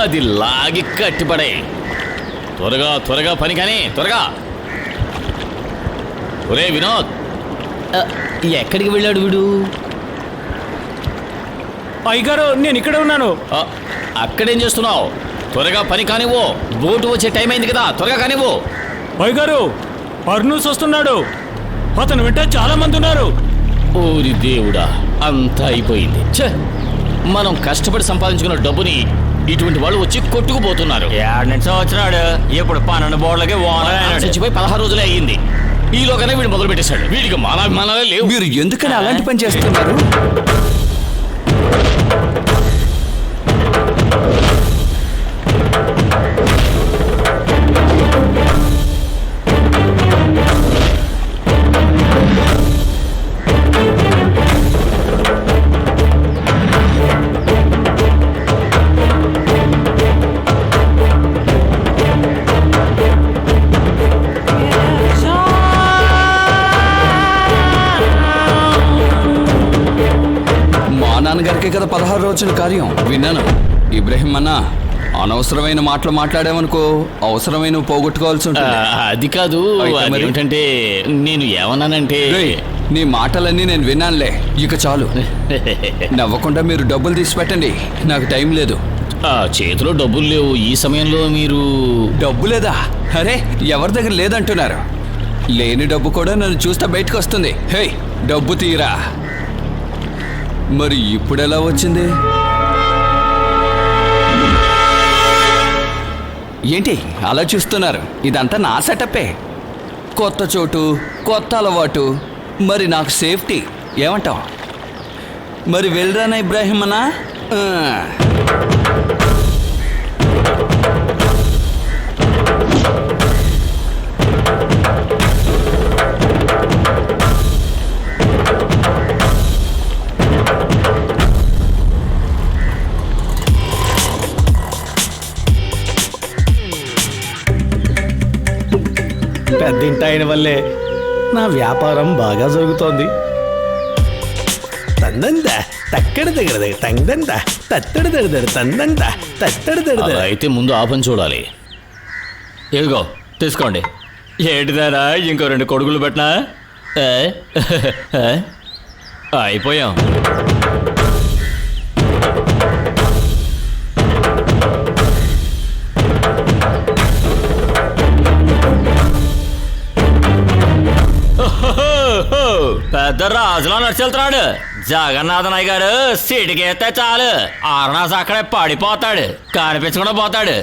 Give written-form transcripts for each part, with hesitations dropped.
అది లాగి కట్టిపడే. త్వరగా త్వరగా పని కానీ, త్వరగా. ఒరే వినోద్, ఎక్కడికి వెళ్ళాడు వీడు? అయ్యగారు నేను ఇక్కడే ఉన్నాను. అక్కడేం చేస్తున్నావు? త్వరగా పని కానివ్వు, బోటు వచ్చే టైం అయింది కదా, త్వరగా కానివ్వు. అయ్యగారు అర్నూస్ వస్తున్నాడు, అతను వెంట చాలా మంది ఉన్నారు. ఓరి దేవుడా, అంతా అయిపోయింది. ఛే, మనం కష్టపడి సంపాదించుకున్న డబ్బుని ఇటువంటి వాళ్ళు వచ్చి కొట్టుకుపోతున్నారు. ఏడు నుంచి వచ్చినాడు, ఇప్పుడు 12 బోర్లకి చచ్చిపోయి 16 రోజులే అయ్యింది. ఈలోగానే వీడు మొదలు పెట్టేశాడు. వీడికి మానాలే లేవు. మీరు ఎందుకని అలాంటి పని చేస్తున్నారు? నాన్నగారికే కదా 16 రోజుల కార్యం. విన్నాను. ఇబ్రహీం అన్న, అనవసరమైన మాటలు మాట్లాడామనుకో అవసరమైన పోగొట్టుకోవాల్సి ఉంటుంది. అది కాదు, ఏంటంటే నేను ఏమన్నానంటే, నీ మాటలన్నీ నేను విన్నానులే, ఇక చాలు. నవ్వకుండా మీరు డబ్బులు తీసి పెట్టండి, నాకు టైం లేదు. చేతిలో డబ్బులు లేవు ఈ సమయంలో. మీరు డబ్బు లేదా? అరే, ఎవరి దగ్గర లేదంటున్నారు? లేని డబ్బు కూడా నన్ను చూస్తే బయటకు వస్తుంది. హే, డబ్బు తీరా. మరి ఇప్పుడెలా వచ్చింది? ఏంటి అలా చూస్తున్నారు? ఇదంతా నా సెటప్పే. కొత్త చోటు, కొత్త అలవాటు, మరి నాకు సేఫ్టీ. ఏమంటావు? మరి వెళ్ళరానా ఇబ్రాహీం అన్నా? పెద్దింటాయన వల్లే నా వ్యాపారం బాగా జరుగుతోంది. తందందా తక్కడి దగ్గర తందందా తత్తడి దగ్గర తందందా తత్తడి దగ్గర. అయితే ముందు ఆ పని చూడాలి. ఇదిగో తీసుకోండి. ఏంటిదారా, ఇంకో 2 కొడుకులు పెట్టినా అయిపోయాం. పెద్ద రాజులా నడిచెళ్తున్నాడు జగన్నాథనయ్య గారు. సిటికేస్తే చాలు ఆరునాస్ అక్కడే పడిపోతాడు, కనిపించకుండా పోతాడు.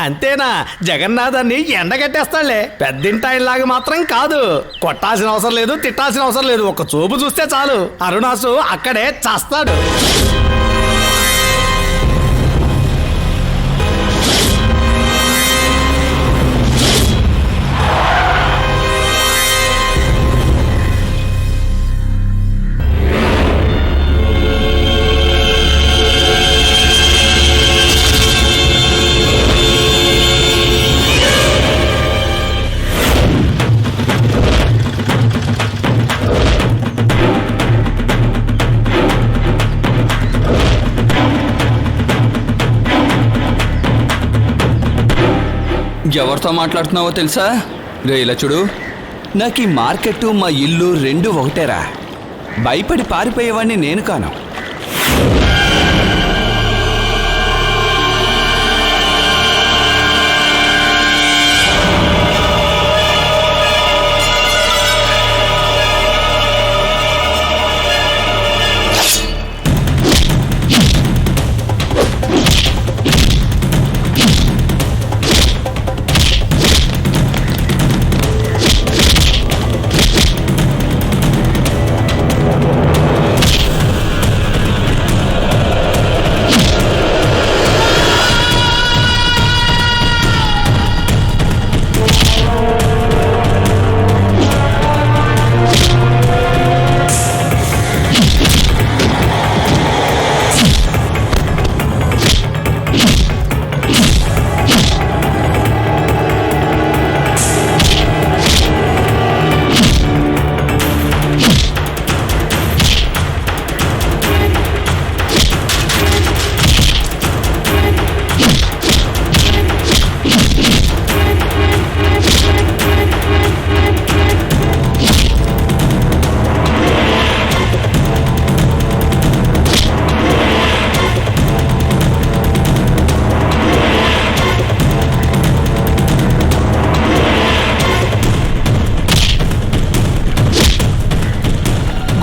అంతేనా? జగన్నాథాన్ని ఎండగట్టేస్తాడులే. పెద్దింటాయిలాగా మాత్రం కాదు. కొట్టాల్సిన అవసరం లేదు, తిట్టాల్సిన అవసరం లేదు. ఒక చూపు చూస్తే చాలు అరుణాసు అక్కడే చస్తాడు. ఎవరితో మాట్లాడుతున్నావో తెలుసా? రే ఇలా చూడు, నాకు ఈ మార్కెట్ మా ఇల్లు 2 ఒకటేరా. భయపడి పారిపోయేవాడిని నేను కాను.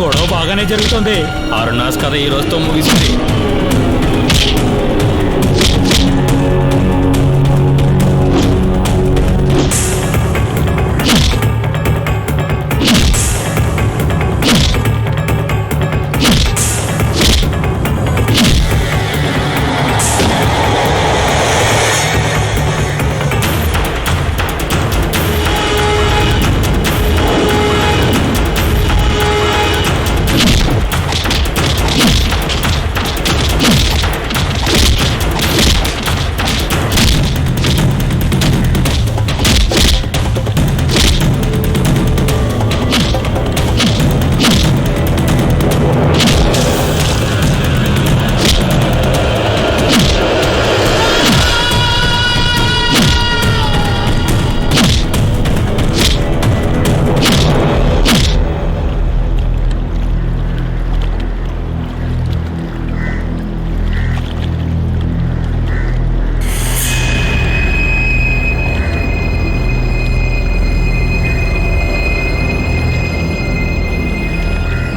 గొడవ బాగానే జరుగుతుంది. అరుణాస్ కథ ఈ రోజుతో ముగిసింది.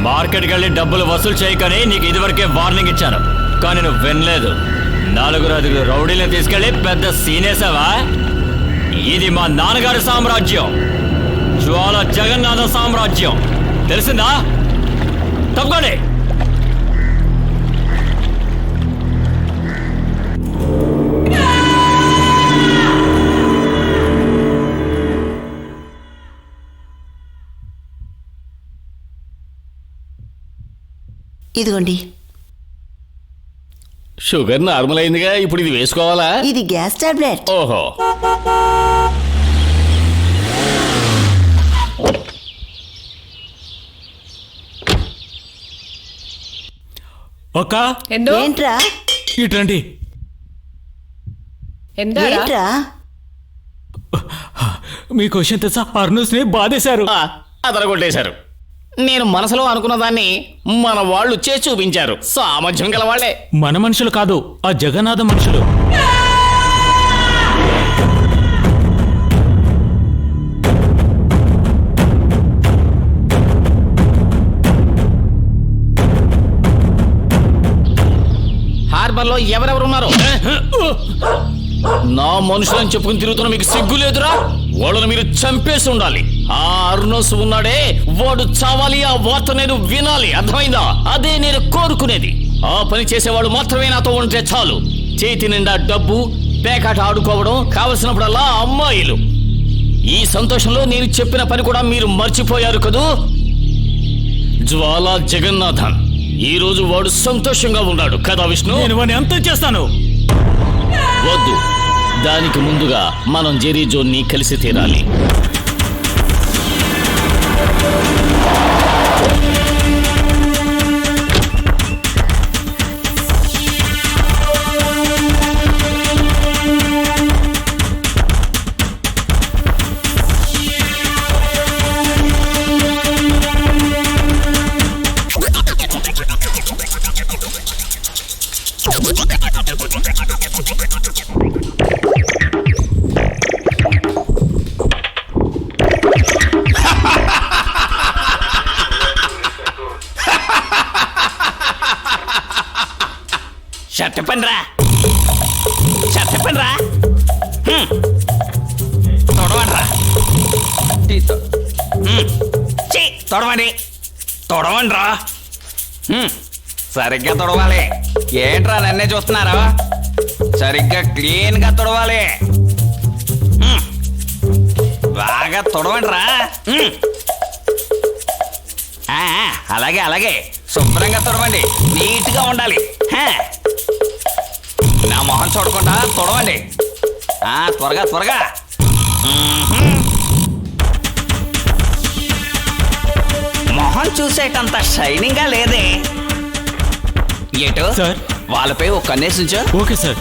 మార్కెట్కి వెళ్ళి డబ్బులు వసూలు చేయకని నీకు ఇదివరకే వార్నింగ్ ఇచ్చాను, కానీ నువ్వు వినలేదు. 4-5 రౌడీలను తీసుకెళ్లి పెద్ద సీనేసావా? ఇది మా నాన్నగారి సామ్రాజ్యం, జ్వాల జగన్నాథ సామ్రాజ్యం, తెలిసిందా? తప్పకోండి. ఇదిగోండి. షుగర్ నార్మల్ అయిందిగా, ఇప్పుడు ఇది వేసుకోవాలా? ఇది గ్యాస్ టాబ్లెట్. ఓహో, ఒక్క ఏంట్రా ఇటండి. ఏంట్రా? మీ క్వశ్చన్ తెలుసా? అరుణాస్ ని బాధేశారు. అదరగొట్టేశారు. నేను మనసులో అనుకున్న దాన్ని మన వాళ్ళు చేసి చూపించారు. సామర్థ్యం గల వాళ్ళే. మన మనుషులు కాదు, ఆ జగన్నాథ మనుషులు. హార్బర్ లో ఎవరెవరు ఉన్నారు? నా మనుషులని చెప్పుకుని తిరుగుతున్న మీకు సిగ్గు లేదురా? వాళ్ళని మీరు చంపేసి ఉండాలి. ఆ అరుణోస్ ఉన్నాడే, వాడు చావాలి. ఆ వార్త నేను వినాలి, అర్థమైందా? అదే నేను కోరుకునేది. ఆ పని చేసేవాడు మాత్రమే నాతో ఉంటే చాలు. చేతి నిండా డబ్బు, పేకాట ఆడుకోవడం, కావలసినప్పుడల్లా అమ్మాయిలు. ఈ సంతోషంలో నేను చెప్పిన పని కూడా మీరు మర్చిపోయారు కదూ? జ్వాలా జగన్నాథన్, ఈ రోజు వాడు సంతోషంగా ఉన్నాడు కదా విష్ణు? నేను వాడిని అంతం చేస్తాను. వద్దు, దానికి ముందుగా మనం జెరీ జోన్ని కలిసి తీరాలి. చెప్పండిరా, చెప్పండిరా, తొడవండిరా, తొడవండి, తొడవండిరా, సరిగ్గా తొడవాలి. ఏంట్రా నన్నే చూస్తున్నారా? సరిగ్గా క్లీన్ గా తొడవాలి. బాగా తొడవండిరా. అలాగే అలాగే శుభ్రంగా తొడవండి, నీట్ గా ఉండాలి. నా మొహం చూడకుండా తొడవండి. త్వరగా త్వరగా. మొహం చూసేటంత షైనింగ్ గా లేదే. ఏటో సార్, వాళ్ళపై ఒక కన్నేసించు. Okay sir.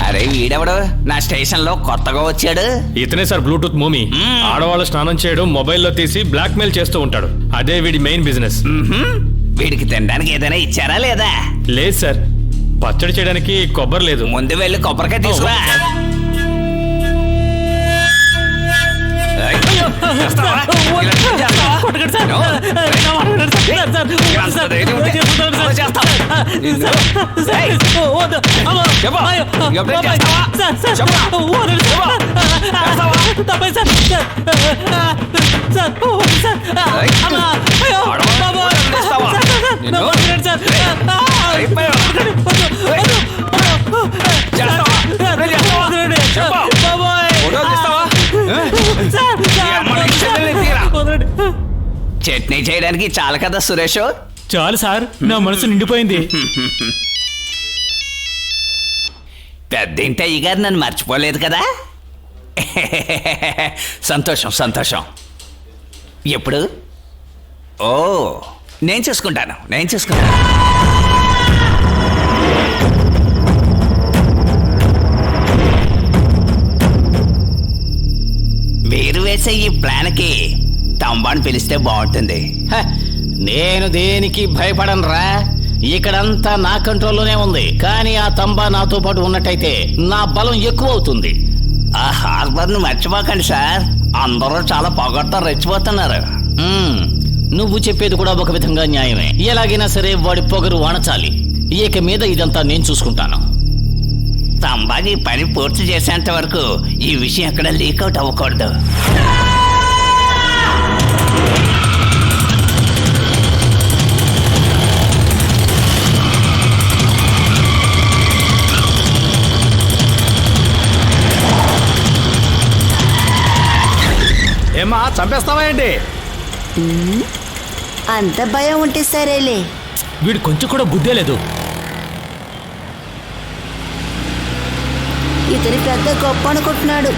అరే వీడెవడు నా స్టేషన్ లో కొత్తగా వచ్చాడు? ఇతనే సార్ బ్లూటూత్ మోమీ. ఆడవాళ్ళు స్నానం చేయడం మొబైల్లో తీసి బ్లాక్ మెయిల్ చేస్తూ ఉంటాడు. అదే వీడి మెయిన్ బిజినెస్. వీడికి తినడానికి ఏదైనా ఇచ్చారా లేదా? లేదు సార్, పచ్చడి చేయడానికి కొబ్బరి లేదు. ముందు వెళ్ళి కొబ్బరికాయ తీసుకురా. చట్నీ చేయడానికి చాలు కదా సురేష్. చాలు సార్, నా మనసు నిండిపోయింది. పెద్దింటి అయ్య గారు నన్ను మర్చిపోలేదు కదా. సంతోషం సంతోషం. ఎప్పుడు? ఓ, నేను చూసుకుంటాను. మీరు వేసే ఈ ప్లాన్కి తంబాను పిలిస్తే బాగుంటుంది. హ, నేను దేనికి భయపడను రా. ఇక్కడంతా నా కంట్రోల్లోనే ఉంది. కానీ ఆ తంబా నాతో పాటు ఉన్నట్టయితే నా బలం ఎక్కువ అవుతుంది. ఆ హార్బర్ను మర్చిపోకండి సార్. అందరూ చాలా పొగడ్తో రెచ్చిపోతున్నారు. నువ్వు చెప్పేది కూడా ఒక విధంగా న్యాయమే. ఎలాగైనా సరే వాడి పొగరు అణచాలి. ఇక మీద ఇదంతా నేను చూసుకుంటాను. తంబాకి పని పూర్తి చేసేంత వరకు ఈ విషయం ఎక్కడ లీకౌట్ అవ్వకూడదు. ఏమా చంపేస్తావా ఏంటి? అంత భయం ఉంటే సరేలే. వీడు కొంచెం కూడా బుద్ధే లేదు. ఇతని పెద్ద గొప్ప అనుకుంటున్నాడు.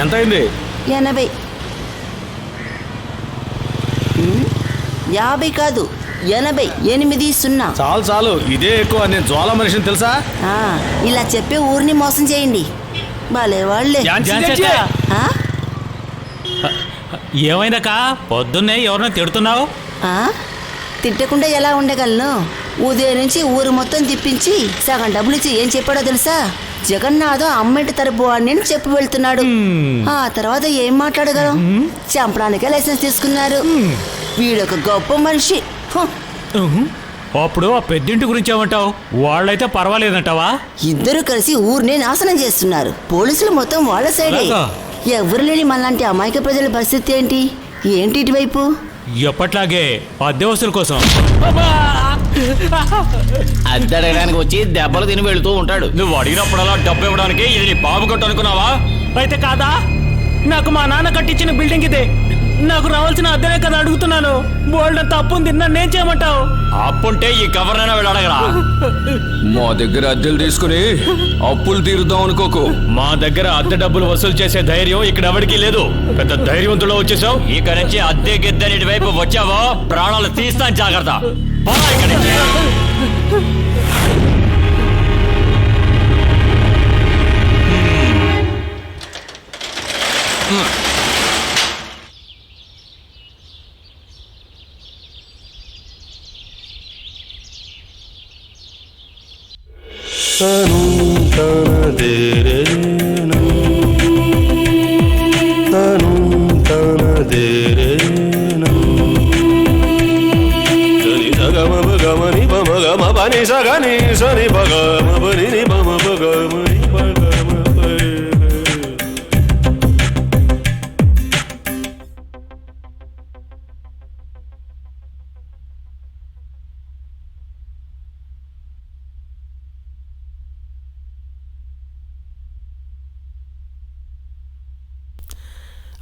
ఎంత అయింది? 80. 50 కాదు, 80. 8-0. చాలు చాలు, ఇదే ఎక్కువ. నేను జ్వాల మనిషిని తెలుసా? ఆ, ఇలా చెప్పి ఊరిని మోసం చేయండి. భలే వాళ్ళే. ఆ? ఏమైందకా పొద్దున్నే ఎవరినో తిడుతున్నావు? ఆ? తిట్టకుండా ఎలా ఉండగలను? ఉదయం నుంచి ఊరు మొత్తం తిప్పించి సగం డబ్బులు ఇచ్చి ఏం చెప్పాడో తెలుసా? జగన్నాథం అమ్మింటి తరపు అని చెప్పి వెళ్తున్నాడు. ఆ తర్వాత ఏం మాట్లాడగలం? చంపడానికే లైసెన్స్ తీసుకున్నారు. వీడొక గొప్ప మనిషి. అప్పుడు ఆ పెద్దింటి గురించి ఏమంటావు? వాళ్ళైతే పర్వాలేదంటావా? ఇద్దరు కలిసి ఊరినే నాశనం చేస్తున్నారు. పోలీసులు మొత్తం వాళ్ళ సైడే. ఎవరు లేని మనలాంటి అమాయక ప్రజల పరిస్థితి ఏంటి? ఇటువైపు ఎప్పట్లాగే అద్దె వసూలు కోసం అద్దెడగడానికి వచ్చి దెబ్బలు తిని వెళుతూ ఉంటాడు. నువ్వు అడిగినప్పుడల్లా డబ్బు ఇవ్వడానికి ఇది నీ బాబు కట్టు అనుకున్నావా? అయితే కాదా? నాకు మా నాన్న కట్టించిన బిల్డింగ్ ఇదే. నాకు రావాల్సిన అద్దెనే కదా అడుగుతున్నాను. బోల్డ్ తప్పు ఉంది, నన్నేం చేయమంటావు? అప్పుంటే ఈ గవర్నర్ వీళ్ళు అడగరా? మా దగ్గర అద్దెలు తీసుకుని అప్పులు తీరుద్దాం అనుకోకు. మా దగ్గర అద్దె డబ్బులు వసూలు చేసే ధైర్యం ఇక్కడ ఎవరికీ లేదు. పెద్ద ధైర్యవంతులో వచ్చేసావు. ఇక నుంచి అద్దె గిద్దెని వైపు వచ్చావో ప్రాణాలు తీస్తాను, జాగ్రత్త. పోరా ఇక్కడి నుంచి.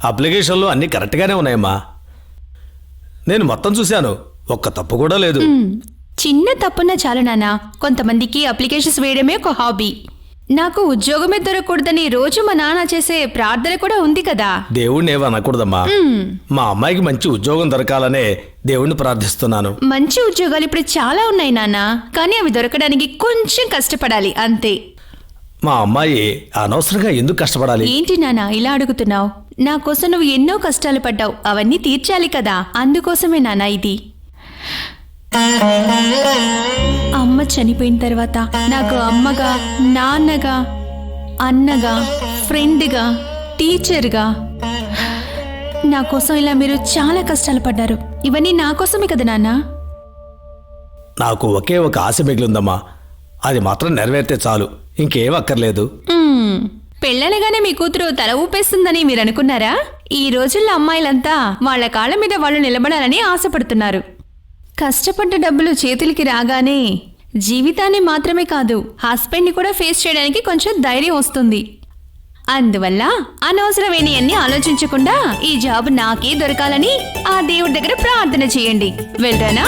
అప్లికేషన్లు అన్నీ కరెక్ట్గానే ఉన్నాయమ్మా. నేను మొత్తం చూశాను, ఒక్క తప్పు కూడా లేదు. చిన్న తప్పున్నా చాలు నాన్న. కొంతమందికి అప్లికేషన్స్ వేయడమే ఒక హాబీ. నాకు ఉద్యోగమే దొరకకూడదని రోజు మా నాన్న చేసే ప్రార్థన కూడా ఉంది కదా. దేవుణ్ణి ఏమీ అనకూడదమ్మా. మా అమ్మాయికి మంచి ఉద్యోగం దొరకాలనే దేవుణ్ణి ప్రార్థిస్తున్నాను. మంచి ఉద్యోగాలు ఇప్పుడు చాలా ఉన్నాయి నాన్న, కానీ అవి దొరకడానికి కొంచెం కష్టపడాలి అంతే. మా అమ్మాయి అనవసరంగా ఎందుకు కష్టపడాలి? ఏంటి నాన్న ఇలా అడుగుతున్నావు? నా కోసం నువ్వు ఎన్నో కష్టాలు పడ్డావు, అవన్నీ తీర్చాలి కదా. అందుకోసమే నాన్న ఇది. అమ్మ చనిపోయిన తర్వాత నాకు అమ్మగా, నాన్నగా, అన్నగా, ఫ్రెండ్గా, టీచర్గా నా కోసం ఇలా మీరు చాలా కష్టాలు పడ్డారు. ఇవన్నీ నా కోసమే కదా నాన్న. నాకు ఒకే ఒక ఆశ మిగిలిందమ్మా, అది మాత్రం నెరవేరితే చాలు, ఇంకేం అక్కర్లేదు. పెళ్ళనగానే మీ కూతురు తల ఊపేస్తుందని మీరు అనుకున్నారా? ఈ రోజుల్లో అమ్మాయిలంతా వాళ్ళ కాళ్ళ మీద వాళ్ళు నిలబడాలని ఆశపడుతున్నారు. కష్టపడ్డ డబ్బులు చేతులకి రాగానే జీవితాన్ని మాత్రమే కాదు, హస్బెండ్ని కూడా ఫేస్ చేయడానికి కొంచెం ధైర్యం వస్తుంది. అందువల్ల అనవసరమైనవన్నీ ఆలోచించకుండా ఈ జాబ్ నాకే దొరకాలని ఆ దేవుడి దగ్గర ప్రార్థన చేయండి. వెళ్ళరానా?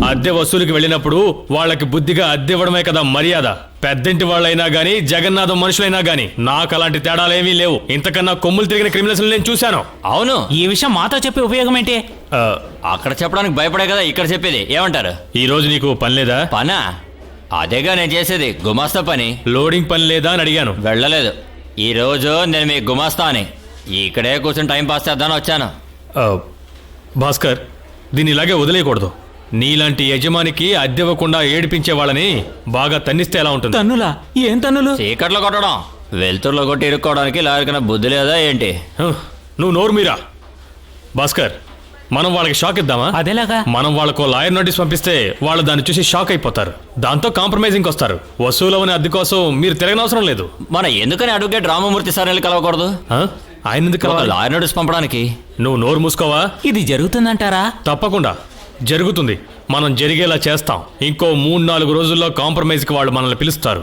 అద్దె వసూలుకి వెళ్ళినప్పుడు వాళ్ళకి బుద్ధిగా అద్దె ఇవ్వడమే కదా మర్యాద. పెద్దింటి వాళ్ళైనా గానీ, జగన్నాథం మనుషులైనా గానీ నాకు అలాంటి తేడాలేమీ లేవు. ఇంతకన్నా కొమ్ములు తిరిగిన క్రిమినల్స్ నేను చూశాను. అవును, ఈ విషయం మాతో చెప్పే ఉపయోగం ఏంటి? అక్కడ చెప్పడానికి భయపడే కదా ఇక్కడ చెప్పేది. ఏమంటారు? ఈ రోజు నీకు పని లేదా? పనా? అదేగా నేను చేసేది, గుమాస్తా పని. లోడింగ్ పని లేదా అని అడిగాను. వెళ్ళలేదు. ఈ రోజు నేను మీ గుమాస్తా అని ఇక్కడే కూర్చొని టైం పాస్ చేద్దామని వచ్చాను. భాస్కర్, దీన్ని ఇలాగే వదిలేయకూడదు. నీలాంటి యజమానికి అద్దె ఇవ్వకుండా ఏడిపించే వాళ్ళని బాగా తన్నిస్తే ఎలా ఉంటుంది? తన్నులా? ఏం తన్నులు? చీకట్లో కొట్టడం, వెలుతురులో కొట్టి ఇరుక్కోవడానికి లారికన్నా బుద్ధి లేదా ఏంటి? నువ్వు నోరు మీరా. భాస్కర్, మనం వాళ్ళకి షాక్ ఇద్దామా? అదేలాగా? మనం వాళ్ళకు లాయర్ నోటీస్ పంపిస్తే వాళ్ళు దాన్ని చూసి షాక్ అయిపోతారు. దాంతో కాంప్రమైజింగ్ వస్తారు. వసూలవని అద్దె కోసం మీరు తిరగనవసరం లేదు. మన ఎందుకని అడ్వకేట్ రామమూర్తి సార్ వెళ్ళి కలవకూడదు? ఆయన ఎందుకు కలవాలి? లాయర్ నోటీస్ పంపడానికి. నువ్వు నోరు మూసుకోవా? ఇది జరుగుతుందంటారా? తప్పకుండా జరుగుతుంది. మనం జరిగేలా చేస్తాం. ఇంకో 3-4 రోజుల్లో కాంప్రమైజ్కి వాళ్ళు మనల్ని పిలుస్తారు.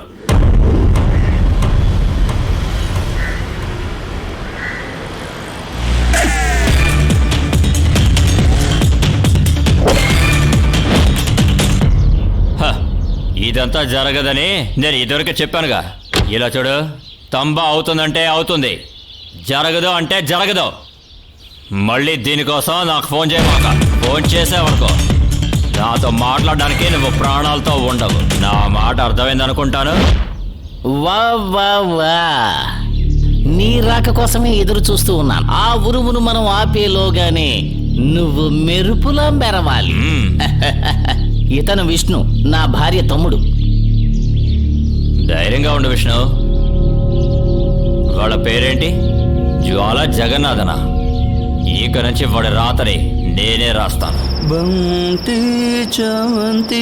ఇదంతా జరగదని నేను ఇదివరకే చెప్పానుగా. ఇలా చూడు, తంబా అవుతుందంటే అవుతుంది, జరగదు అంటే జరగదు. మళ్ళీ దీనికోసం నాకు ఫోన్ చేయమాక. ఫోన్ చేసేవరకు నాతో మాట్లాడడానికి నువ్వు ప్రాణాలతో ఉండవు. నా మాట అర్థమైంది అనుకుంటాను. వా వా వా, నీ రాక కోసమే ఎదురు చూస్తూ ఉన్నాను. ఆ ఉరుమును మనం ఆపేలోగానే నువ్వు మెరుపులా మెరవాలి. ఇతను విష్ణు, నా భార్య తమ్ముడు. ధైర్యంగా ఉండు విష్ణు. వాళ్ళ పేరేంటి? జ్వాల జగన్నాథనా? ఇక నుంచి వాడి రాతని నేనే రాస్తాను. బంతి చామంతి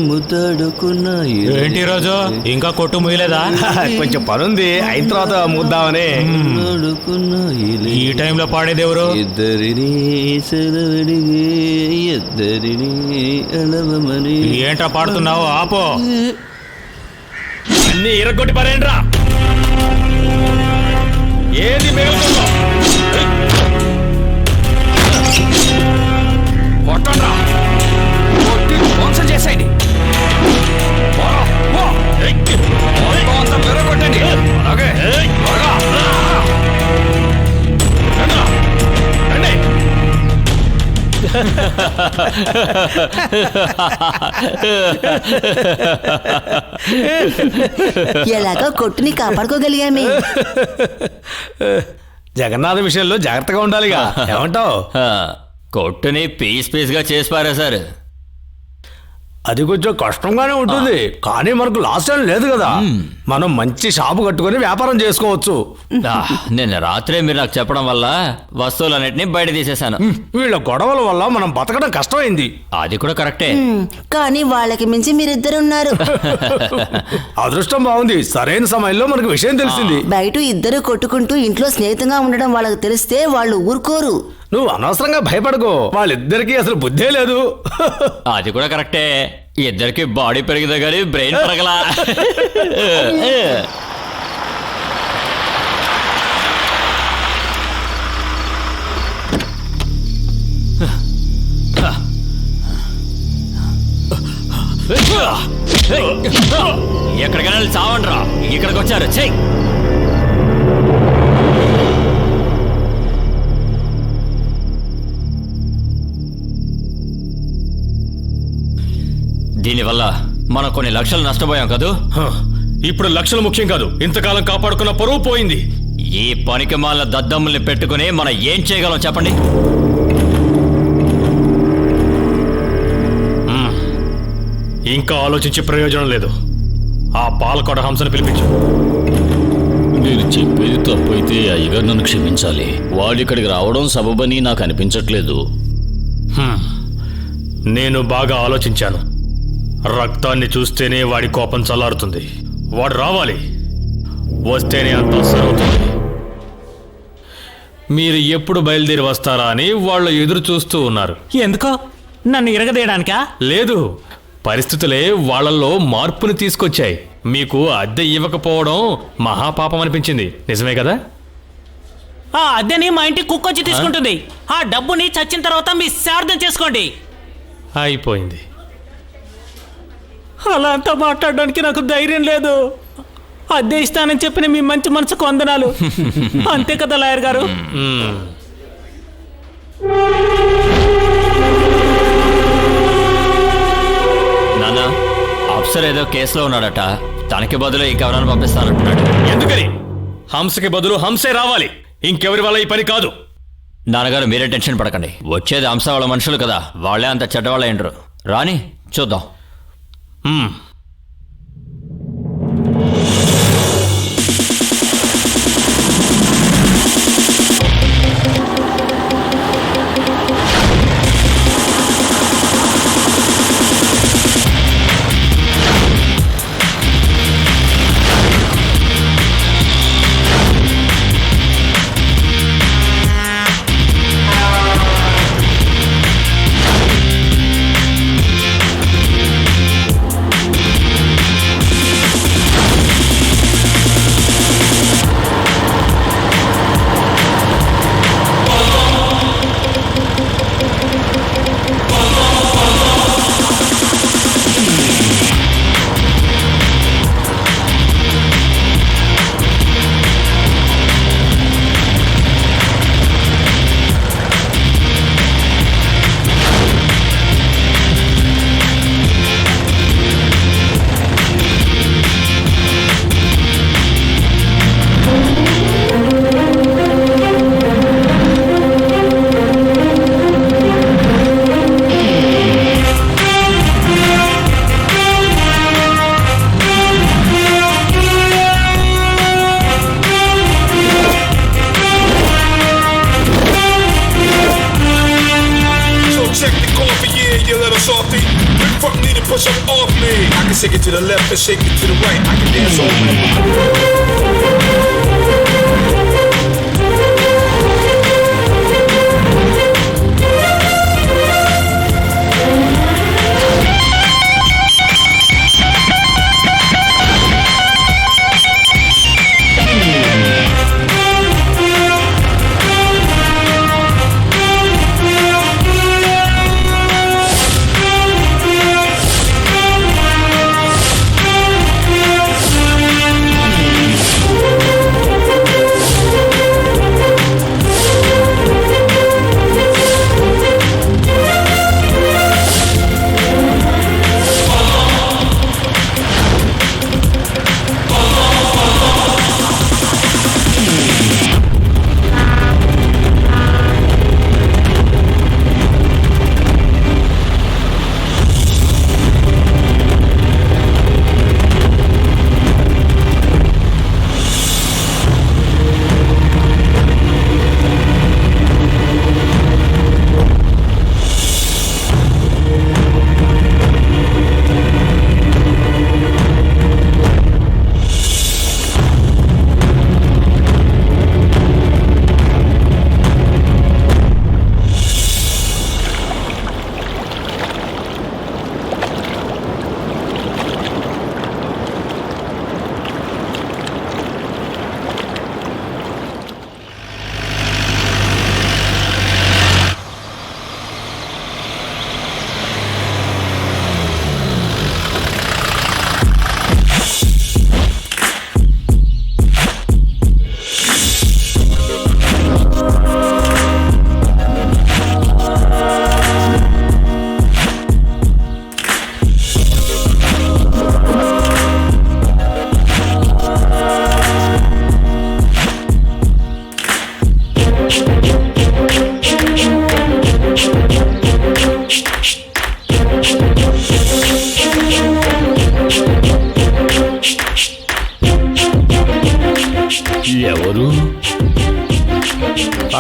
ముద్దడుకున్న ఏంటి రోజు ఇంకా కొట్టు ముయ్యలేదా? కొంచెం పనుంది, అయిన తర్వాత ముద్దామని. ఈ టైంలో పాడేది ఎవరు? ఇద్దరిని సెలవడిగే ఇద్దరిని అలవమని. ఏంట్రా పాడుతున్నావు? ఆపో. అన్ని ఇరగొట్టి పరేంట్రా. ఏది మిగలదు. కొట్టండ్రా, కొట్టి ధ్వంసం చేసేయండి. కొట్టండి, అలాగే ఎలాగో కొట్టుని కాపాడుకోగలిగామే. జగన్నాథ విషయంలో జాగ్రత్తగా ఉండాలిగా, ఏమంటావు? కొట్టుని పీస్ పీస్గా చేసి పారేశారు. అది కొంచెం కష్టంగానే ఉంటుంది, కానీ మనకు లాస్ టైం లేదు కదా. మనం మంచి షాపు కట్టుకుని వ్యాపారం చేసుకోవచ్చు. నిన్న రాత్రే మీరు నాకు చెప్పడం వల్ల వస్తువులన్నిటినీ బయట తీసేశాను. వీళ్ళ గొడవల వల్ల మనం బతకడం కష్టమైంది. అది కూడా కరెక్టే. కానీ వాళ్ళకి మించి మీరిద్దరున్నారు. అదృష్టం బాగుంది, సరైన సమయంలో మనకు విషయం తెలిసింది. బయట ఇద్దరు కొట్టుకుంటూ ఇంట్లో స్నేహితంగా ఉండడం వాళ్ళకి తెలిస్తే వాళ్ళు ఊరుకోరు. నువ్వు అనవసరంగా భయపడకు, వాళ్ళిద్దరికీ అసలు బుద్ధే లేదు. అది కూడా కరెక్టే. ఇద్దరికి బాడీ పెరిగిందో కానీ బ్రెయిన్ పెరగలా. ఎక్కడికైనా చావండ్రా, ఇక్కడికి వచ్చారు. చెయ్యి. దీనివల్ల మనం కొన్ని లక్షలు నష్టపోయాం కదూ. ఇప్పుడు లక్షలు ముఖ్యం కాదు, ఇంతకాలం కాపాడుకున్న పరువు పోయింది. ఈ పనికి మాల దద్దమ్ముల్ని పెట్టుకుని మనం ఏం చేయగలం చెప్పండి. ఇంకా ఆలోచించే ప్రయోజనం లేదు. ఆ పాలకొడ హంసను పిలిపించు. నేను చెప్పేది తప్పైతే అయ్యగారు నన్ను క్షమించాలి. వాడిక్కడికి రావడం సబబని నాకు అనిపించట్లేదు. నేను బాగా ఆలోచించాను. రక్తాన్ని చూస్తేనే వాడి కోపం చల్లారుతుంది. వాడు రావాలి, వస్తేనే అంతా సరవుతుంది. మీరు ఎప్పుడు బయలుదేరి వస్తారా అని వాళ్ళు ఎదురు చూస్తూ ఉన్నారు. ఎందుకో నన్ను ఇరగదీయడానికా? లేదు, పరిస్థితులే వాళ్ళల్లో మార్పుని తీసుకొచ్చాయి. మీకు అద్దె ఇవ్వకపోవడం మహాపాపం అనిపించింది, నిజమే కదా? ఆ అద్దెని మా ఇంటి కుక్కొచ్చి తీసుకుంటుంది. ఆ డబ్బుని చచ్చిన తర్వాత మీ శార్థం చేసుకోండి. అయిపోయింది. అలా అంతా మాట్లాడడానికి నాకు ధైర్యం లేదు. అద్దె ఇస్తానని చెప్పిన మీ మంచి మనసుకు వందనాలు. అంతే కదా లాయర్ గారు? నాన్న, అఫ్సర్ ఏదో కేసులో ఉన్నాడట. తనకి బదులు ఇంకెవరైనా పంపిస్తానంటున్నాడు. ఎందుకని? హంసకి బదులు హంసే రావాలి, ఇంకెవరి వల్ల ఈ పని కాదు. నాన్నగారు మీరే టెన్షన్ పడకండి. వచ్చేది హంస వాళ్ళ మనుషులు కదా, వాళ్ళే అంత చెడ్డవాళ్ళ ఏంటరు. రాని చూద్దాం. push up off me. I can shake it to the left and shake it to the right. I can dance all night.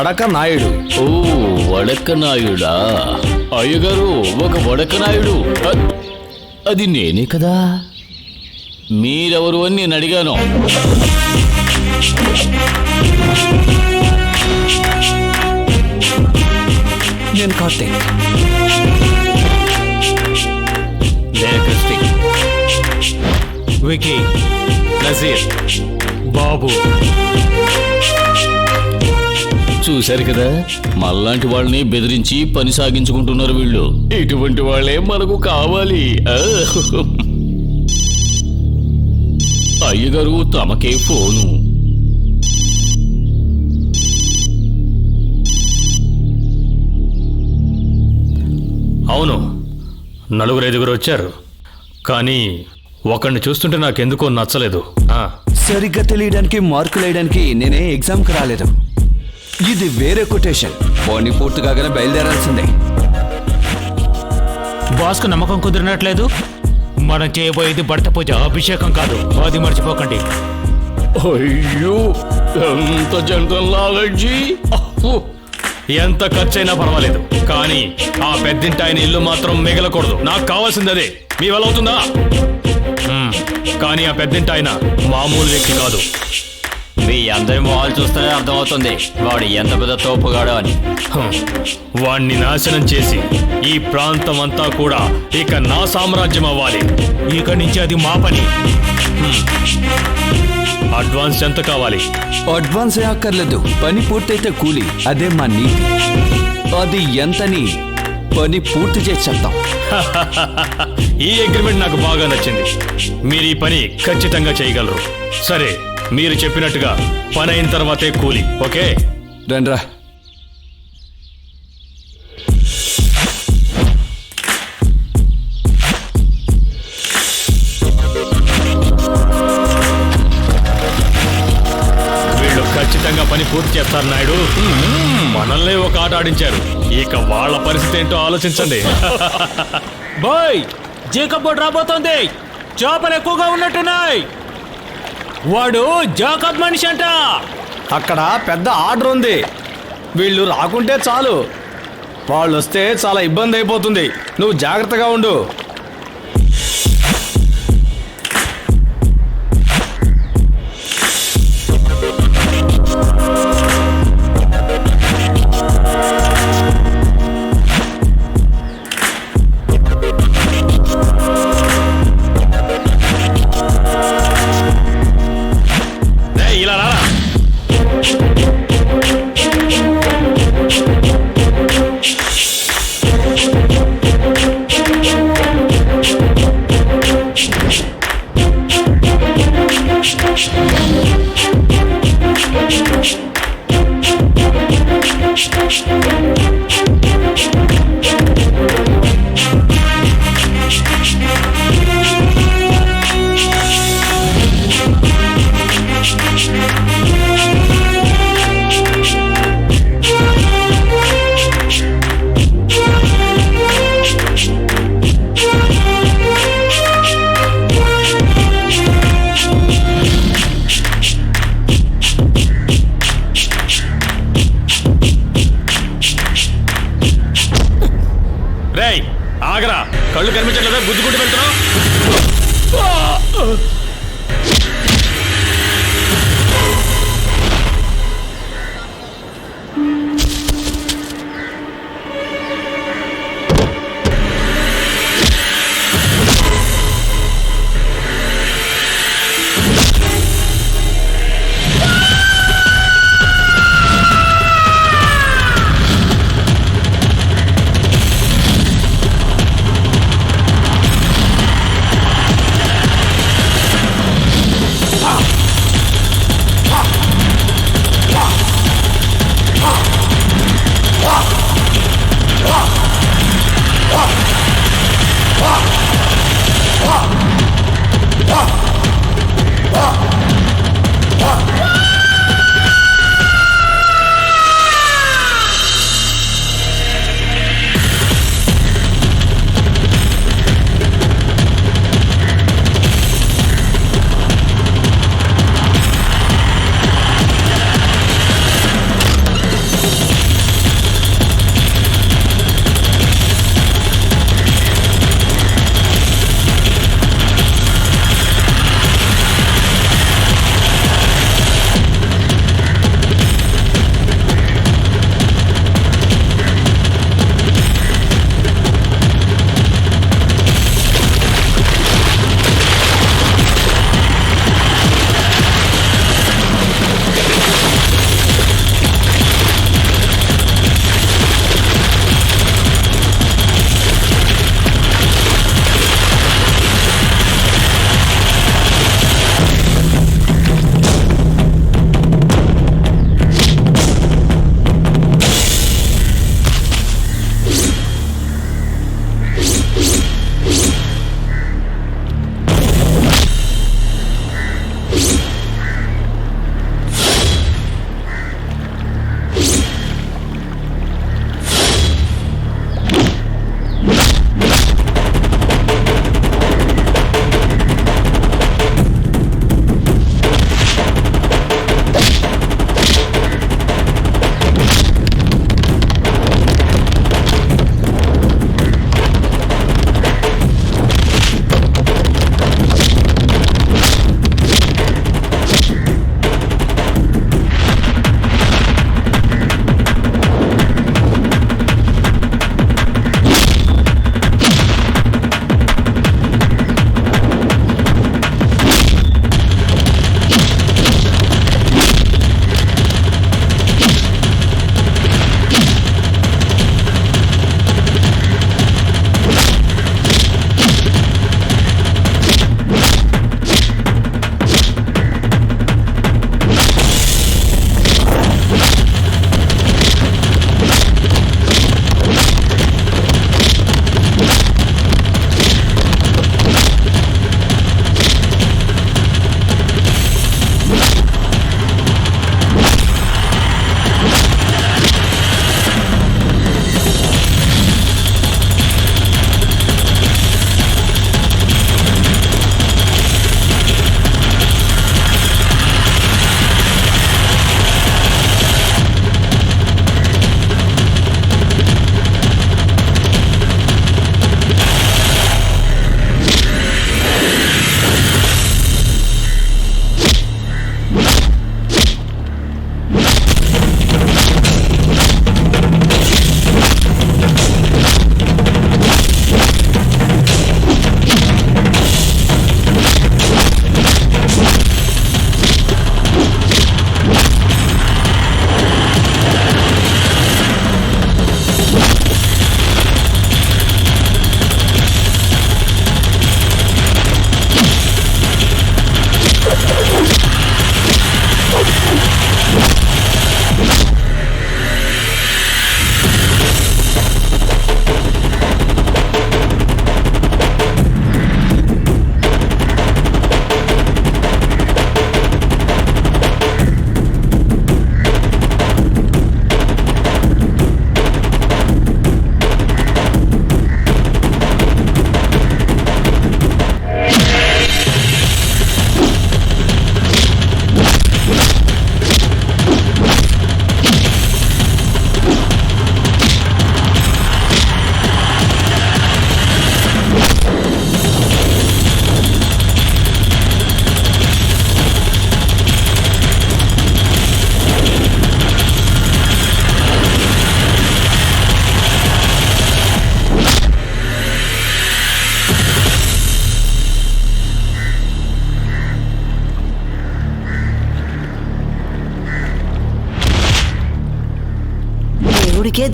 వడక Naidu. ఓ వడకనాయుడా? అయ్యగారు, ఒక వడకనాయుడు అది నేనే కదా. మీరెవరు అని నేను అడిగాను. నేను కార్తీక్. నేను క్రిస్టి. వికీ, నజీర్, బాబు. చూశారు కదా, మళ్ళాంటి వాళ్ళని బెదిరించి పని సాగించుకుంటున్నారు వీళ్ళు. ఇటువంటి వాళ్ళే మనకు కావాలి. అయ్యగారు, తమకే ఫోను. అవును, 4-5 వచ్చారు. కానీ ఒకరిని చూస్తుంటే నాకెందుకో నచ్చలేదు. సరిగ్గా తెలియడానికి మార్కులు వేయడానికి నేనే ఎగ్జామ్కి రాలేదు. ఇది వేరే కొటేషన్. పోనీ పూర్తి కాగానే బయలుదేరాల్సిందే. బాస్కు నమ్మకం కుదిరినట్లేదు. మనం చేయబోయేది భర్త పూజ, అభిషేకం కాదు. అది మర్చిపోకండి. అయ్యో, ఎంత జనరల్ నాలెడ్జి. ఎంత ఖర్చైనా పర్వాలేదు, కానీ ఆ పెద్దింటి ఆయన ఇల్లు మాత్రం మిగలకూడదు. నాకు కావాల్సింది అదే. మీ వల్ల అవుతుందా? కానీ ఆ పెద్దింటి ఆయన మామూలు వ్యక్తి కాదు. మీ అందరి మొహాలు చూస్తేనే అర్థమవుతుంది వాడు ఎంత పెద్ద తోపుగాడో అని. వాణ్ణి నాశనం చేసి ఈ ప్రాంతం అంతా కూడా ఇక నా సామ్రాజ్యం అవ్వాలి. ఇక నుంచి అది మా పని. అడ్వాన్స్ ఎంత కావాలి? అడ్వాన్స్ ఏ అక్కర్లేదు. పని పూర్తయితే కూలి. అదే మా నీతి. అది ఎంతని పని పూర్తి చేసి చెప్తాం. ఈ అగ్రిమెంట్ నాకు బాగా నచ్చింది. మీరు ఈ పని ఖచ్చితంగా చేయగలరు. సరే, మీరు చెప్పినట్టుగా పని అయిన తర్వాతే కూలి. ఓకే? రండ్రా. వీళ్ళు ఖచ్చితంగా పని పూర్తి చేస్తారు నాయుడు. మనల్ని ఒక ఆట ఆడించారు. ఇక వాళ్ళ పరిస్థితి ఏంటో ఆలోచించండి. బాయ్, జేకబ్ బోర్డు రాబోతోంది. చేపలు ఎక్కువగా ఉన్నట్టున్నాయి. వాడు జాకబ్ మనిషి అంట. అక్కడ పెద్ద ఆర్డర్ ఉంది. వీళ్ళు రాకుంటే చాలు. వాళ్ళు వస్తే చాలా ఇబ్బంది అయిపోతుంది. నువ్వు జాగ్రత్తగా ఉండు. ఇలా రారా. రేయ్, ఆగరా. కళ్ళు కనిపించట్లేదా? గుద్దుకుంటూ వెళ్తున్నావు.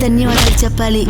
ధన్యవాదాలు చెప్పాలి.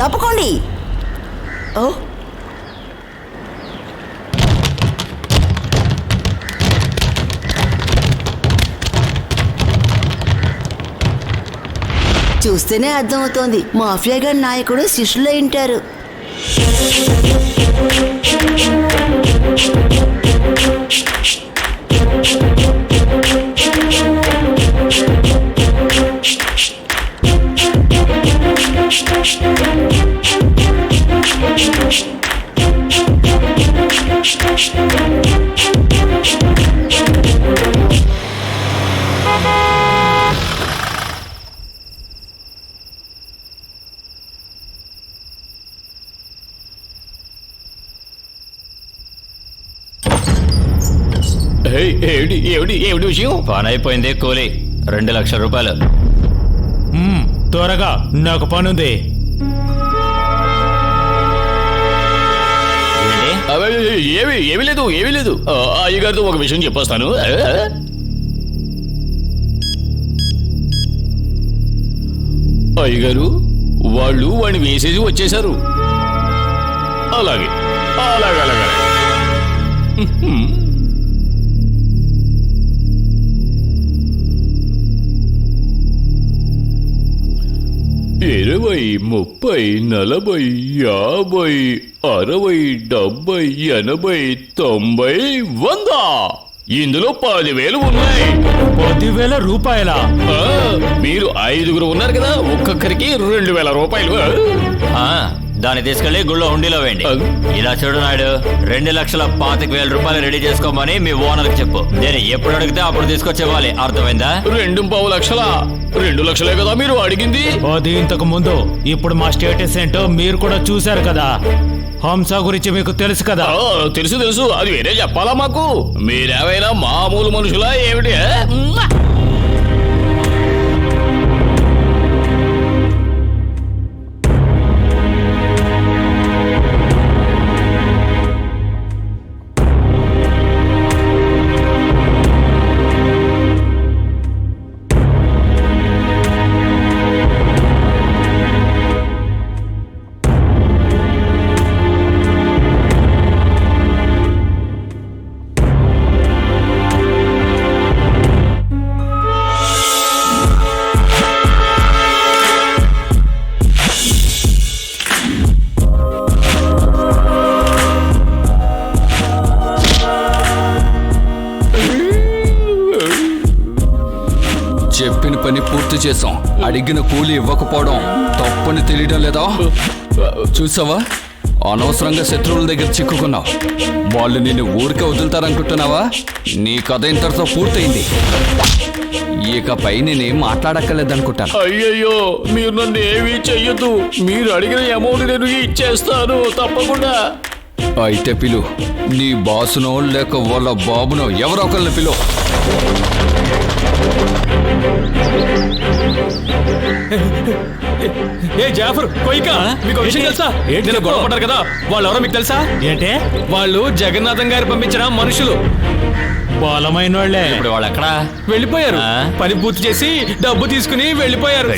తప్పుకోండి. ఓ చూస్తేనే అర్థమవుతోంది మాఫియా గారి నాయకుడు శిష్యులై ఉంటారు. ఏమిటి విషయం? పని అయిపోయింది, కూలి 2 లక్షల రూపాయలు. త్వరగా, నాకు పనుంది. ఏంటి? ఏమీ లేదు. అయ్యగారితో ఒక విషయం చెప్పొస్తాను. అయ్యగారు, వాళ్ళు వాడిని వేసేసి వచ్చేశారు. అలాగే. హ్మ్. 20, 30, 40, 50, 60, 70, 80, 90, 100. ఇందులో 10,000 ఉన్నాయి. 10,000 రూపాయలా? మీరు 5గురు ఉన్నారు కదా, ఒక్కొక్కరికి 2,000 రూపాయలు. దాన్ని తీసుకెళ్లి గుళ్ళో హుండీలో వేయండి. ఇలా చూడు నాయుడు, 2,25,000 రూపాయలు రెడీ చేసుకోమని మీ ఓనర్ కి చెప్పు. నేను ఎప్పుడు అడిగితే అప్పుడు తీసుకొచ్చేవాలి, అర్థమైందా? 2,5 లక్షల? 2 లక్షలే కదా మీరు అడిగింది. అది ఇంతకు ముందు. ఇప్పుడు మా స్టేటస్ ఏంటో మీరు కూడా చూశారు కదా. హంస గురించి మీకు తెలుసు కదా? తెలుసు. అది వేరే చెప్పాలా మాకు? మీరేమైనా మామూలు మనుషులా ఏమిటి? చెప్పిన పని పూర్తి చేసాం. అడిగిన కూలి ఇవ్వకపోవడం తప్పని తెలియడం లేదా? చూసావా, అనవసరంగా శత్రువుల దగ్గర చిక్కుకున్నావు. వాళ్ళు నిన్ను ఊరికే వదులుతారనుకుంటున్నావా? నీ కథ ఇంతటితో పూర్తయింది. ఇకపై నేనేం మాట్లాడక్కర్లేదనుకుంటాను. అయ్యయ్యో, మీరు నన్ను ఏమీ చెయ్యొద్దు. మీరు అడిగిన అమౌంట్ నేను ఇచ్చేస్తాను తప్పకుండా. అయితే పిలు, నీ బాసునో లేక వాళ్ళ బాబునో ఎవరో ఒకరిని పిలు. ఏ జాఫర్, కొయ్యక, మీకు విషయం తెలుసా? నేను గొడవ పడ్డారు కదా, వాళ్ళు ఎవరో మీకు తెలుసా? ఏంటే? వాళ్ళు జగన్నాథం గారు పంపించిన మనుషులు. బలమైన వాళ్ళే. ఇప్పుడు వాళ్ళు ఎక్కడా? వెళ్ళిపోయారు. పని పూర్తి చేసి డబ్బు తీసుకుని వెళ్ళిపోయారు.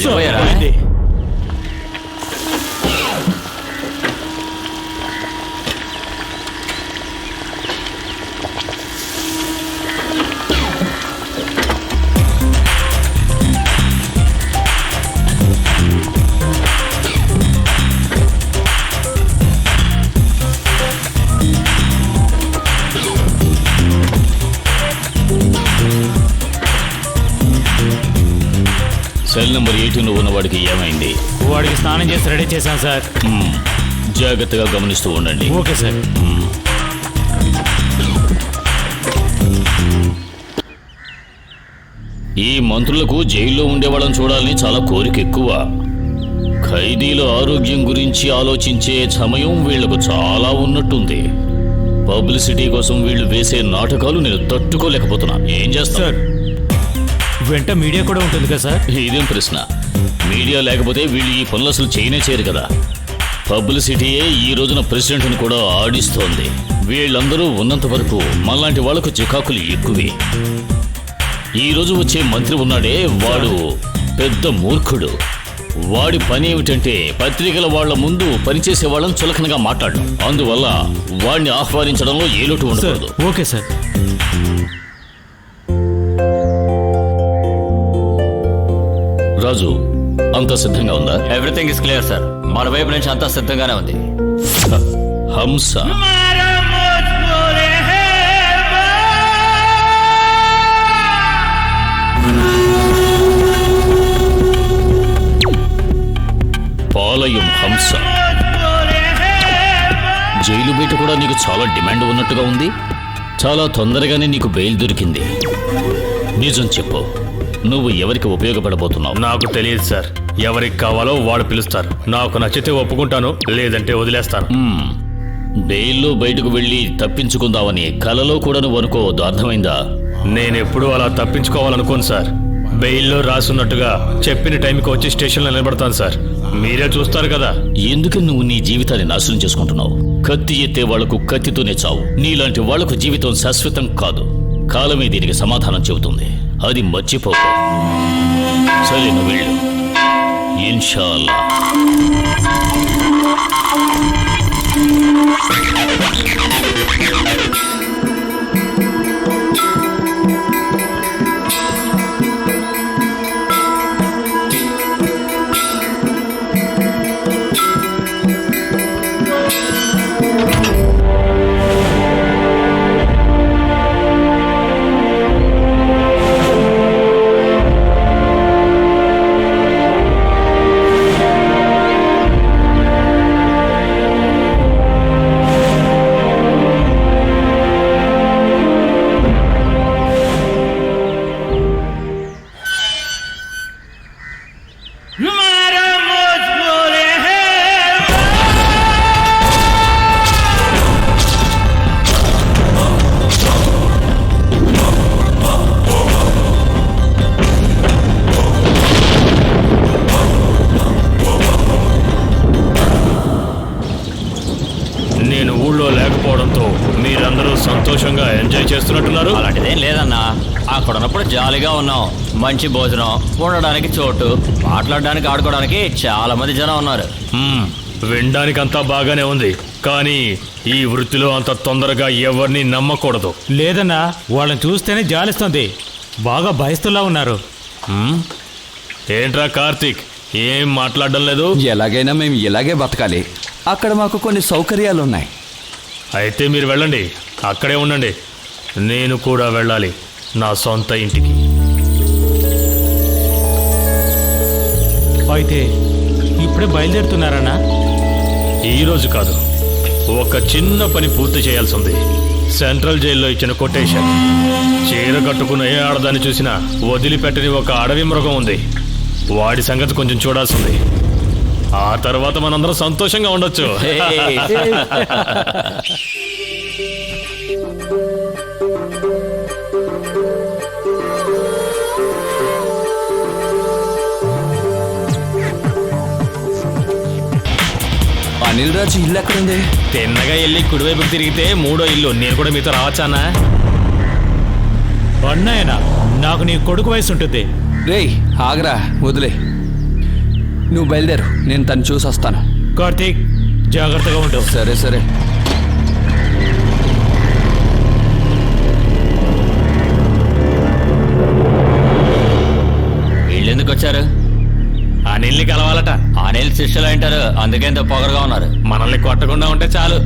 సెల్ నెంబర్ 18 ఉన్నవాడికి ఏమైంది? వాడికి స్నానం చేసి రెడీ చేశాను సార్. జాగ్రత్తగా గమనిస్తూ ఉండండి. Okay sir. ఈ మంత్రులకు జైల్లో ఉండేవాళ్ళని చూడాలని చాలా కోరిక ఎక్కువ. ఖైదీల ఆరోగ్యం గురించి ఆలోచించే సమయం వీళ్లకు చాలా ఉన్నట్టుంది. పబ్లిసిటీ కోసం వీళ్ళు వేసే నాటకాలు నేను తట్టుకోలేకపోతున్నా. ఏం చేస్తా? వెంట మీడియా కూడా ఉంటుంది కదా సార్? ఇదేం ప్రశ్న? మీడియా లేకపోతే వీళ్ళు ఈ పనులు అసలు చేయరు కదా. పబ్లిసిటీయే ఈ రోజున ప్రెసిడెంట్ను కూడా ఆడిస్తోంది. వీళ్ళందరూ ఉన్నంత వరకు మనలాంటి వాళ్లకు చికాకులు ఎక్కువే. ఈ రోజు వచ్చే మంత్రి ఉన్నాడే, వాడు పెద్ద మూర్ఖుడు. వాడి పని ఏమిటంటే పత్రికల వాళ్ల ముందు పనిచేసే వాళ్ళని చులకనగా మాట్లాడడం. అందువల్ల వాడిని ఆహ్వానించడంలో ఏ లోటు ఉండకూడదు. Okay sir. రాజు, అంతా సిద్ధంగా ఉందా? Everything is clear sir. మన వైపు నుంచి అంతా సిద్ధంగానే ఉంది. హంస. పాలయం హంస. జైలు బయట కూడా నీకు చాలా డిమాండ్ ఉన్నట్టుగా ఉంది. చాలా తొందరగానే నీకు బెయిల్ దొరికింది. నిజం చెప్పు, నువ్వు ఎవరికి ఉపయోగపడబోతున్నావు? నాకు తెలియదు సార్. ఎవరికి కావాలో వాడు పిలుస్తారు. నాకు నచ్చితే ఒప్పుకుంటాను, లేదంటే వదిలేస్తాను. బెయిల్లో బయటకు వెళ్ళి తప్పించుకుందామని కలలో కూడా నువ్వు అనుకోవద్దు, అర్థమైందా? నేనెప్పుడూ అలా తప్పించుకోవాలనుకోను సార్. బెయిల్లో రాసున్నట్టుగా చెప్పిన టైంకి వచ్చి స్టేషన్లో నిలబడతాను సార్. మీరే చూస్తారు కదా. ఎందుకు నువ్వు నీ జీవితాన్ని నాశనం చేసుకుంటున్నావు? కత్తి ఎత్తే వాళ్లకు కత్తితోనే చావు. నీలాంటి వాళ్లకు జీవితం శాశ్వతం కాదు. కాలమే దీనికి సమాధానం చెబుతుంది. అది మర్చిపోకు. సరే, నువ్వు వెళ్ళు. ఇన్షాల్లా. నేను ఊళ్ళో లేకపోవడంతో మీరందరూ సంతోషంగా ఎంజాయ్ చేస్తున్నట్టున్నారు. అలాంటిదేం లేదన్నా. అక్కడ ఉన్నప్పుడు జాలీగా ఉన్నాం. మంచి భోజనం, ఉండడానికి చోటు, మాట్లాడడానికి, ఆడుకోవడానికి చాలా మంది జనం ఉన్నారు. వినడానికి అంతా బాగానే ఉంది, కానీ ఈ వృత్తిలో అంత తొందరగా ఎవరిని నమ్మకూడదు. లేదన్నా, వాళ్ళని చూస్తేనే జాలిస్తుంది. బాగా భయస్తులా ఉన్నారు. ఏంట్రా కార్తీక్, ఏం మాట్లాడడం లేదు? ఎలాగైనా మేము ఇలాగే బతకాలి. అక్కడ మాకు కొన్ని సౌకర్యాలు ఉన్నాయి. అయితే మీరు వెళ్ళండి, అక్కడే ఉండండి. నేను కూడా వెళ్ళాలి నా సొంత ఇంటికి. అయితే ఇప్పుడే బయలుదేరుతున్నారన్నా? ఈరోజు కాదు, ఒక చిన్న పని పూర్తి చేయాల్సి ఉంది. సెంట్రల్ జైల్లో ఇచ్చిన కొటేషన్. చీర కట్టుకున్న ఏ ఆడదాన్ని చూసినా వదిలిపెట్టని ఒక అడవి మృగం ఉంది. వాడి సంగతి కొంచెం చూడాల్సి ఉంది. ఆ తర్వాత మనందరం సంతోషంగా ఉండొచ్చు. అనిల్ రాజు ఇల్లు ఎక్కడుంది? తిన్నగా వెళ్ళి కుడివైపుకి తిరిగితే 3వ ఇల్లు. నేను కూడా మీతో రావచ్చానా? అన్నయ్యనా, నాకు నీ కొడుకు వయసు ఉంటుంది. రేయ్ ఆగరా, వదిలే. నువ్వు బయలుదేరు, నేను తను చూసి వస్తాను. కార్తీక్, జాగ్రత్తగా ఉంటావు. సరే సరే. వీళ్ళెందుకు వచ్చారు? అనిల్ని కలవాలట. అనిల్ శిష్యులు అంటారు, అందుకే ఇంత పొగరుగా ఉన్నారు. మనల్ని కొట్టకుండా ఉంటే చాలు.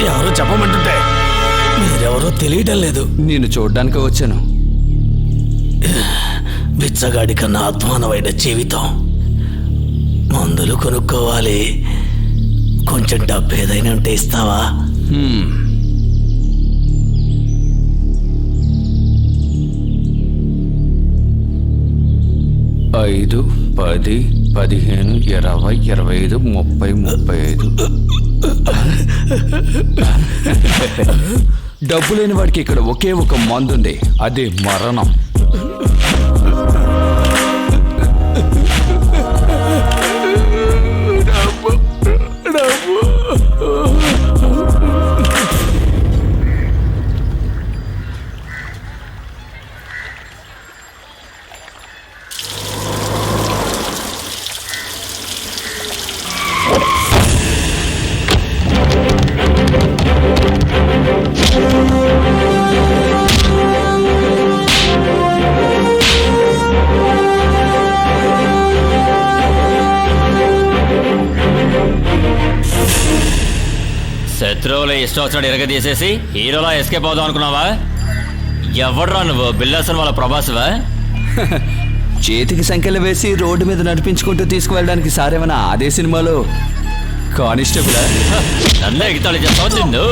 ఎవరు చెప్పమంటుంటే మీరెవరో తెలియటం లేదు. నేను చూడ్డానికి వచ్చాను. బిచ్చగాడి కన్నా అధ్వానమైన జీవితం. మందులు కొనుక్కోవాలి. కొంచెం డబ్బు ఏదైనా ఉంటే ఇస్తావా? 5, 10, 15, 20, 25, 30, 35. డబ్బు లేని వాడికి ఇక్కడ ఒకే ఒక మందుంది, అది మరణం. శత్రువులు ఇష్టం వచ్చినట్టు ఎరగదీసేసి హీరోలా ఎస్కేప్ అవుదాం అనుకున్నావా? ఎవడ్రా నువ్వు? బిల్లాసన్ వాళ్ళ ప్రభాస్వా? చేతికి సంఖ్యలు వేసి రోడ్డు మీద నడిపించుకుంటూ తీసుకువెళ్ళడానికి సారేమన్నా అదే సినిమాలో కానిస్టేబుల్? నన్ను ఎగితాళి చేస్తావు నిన్ను.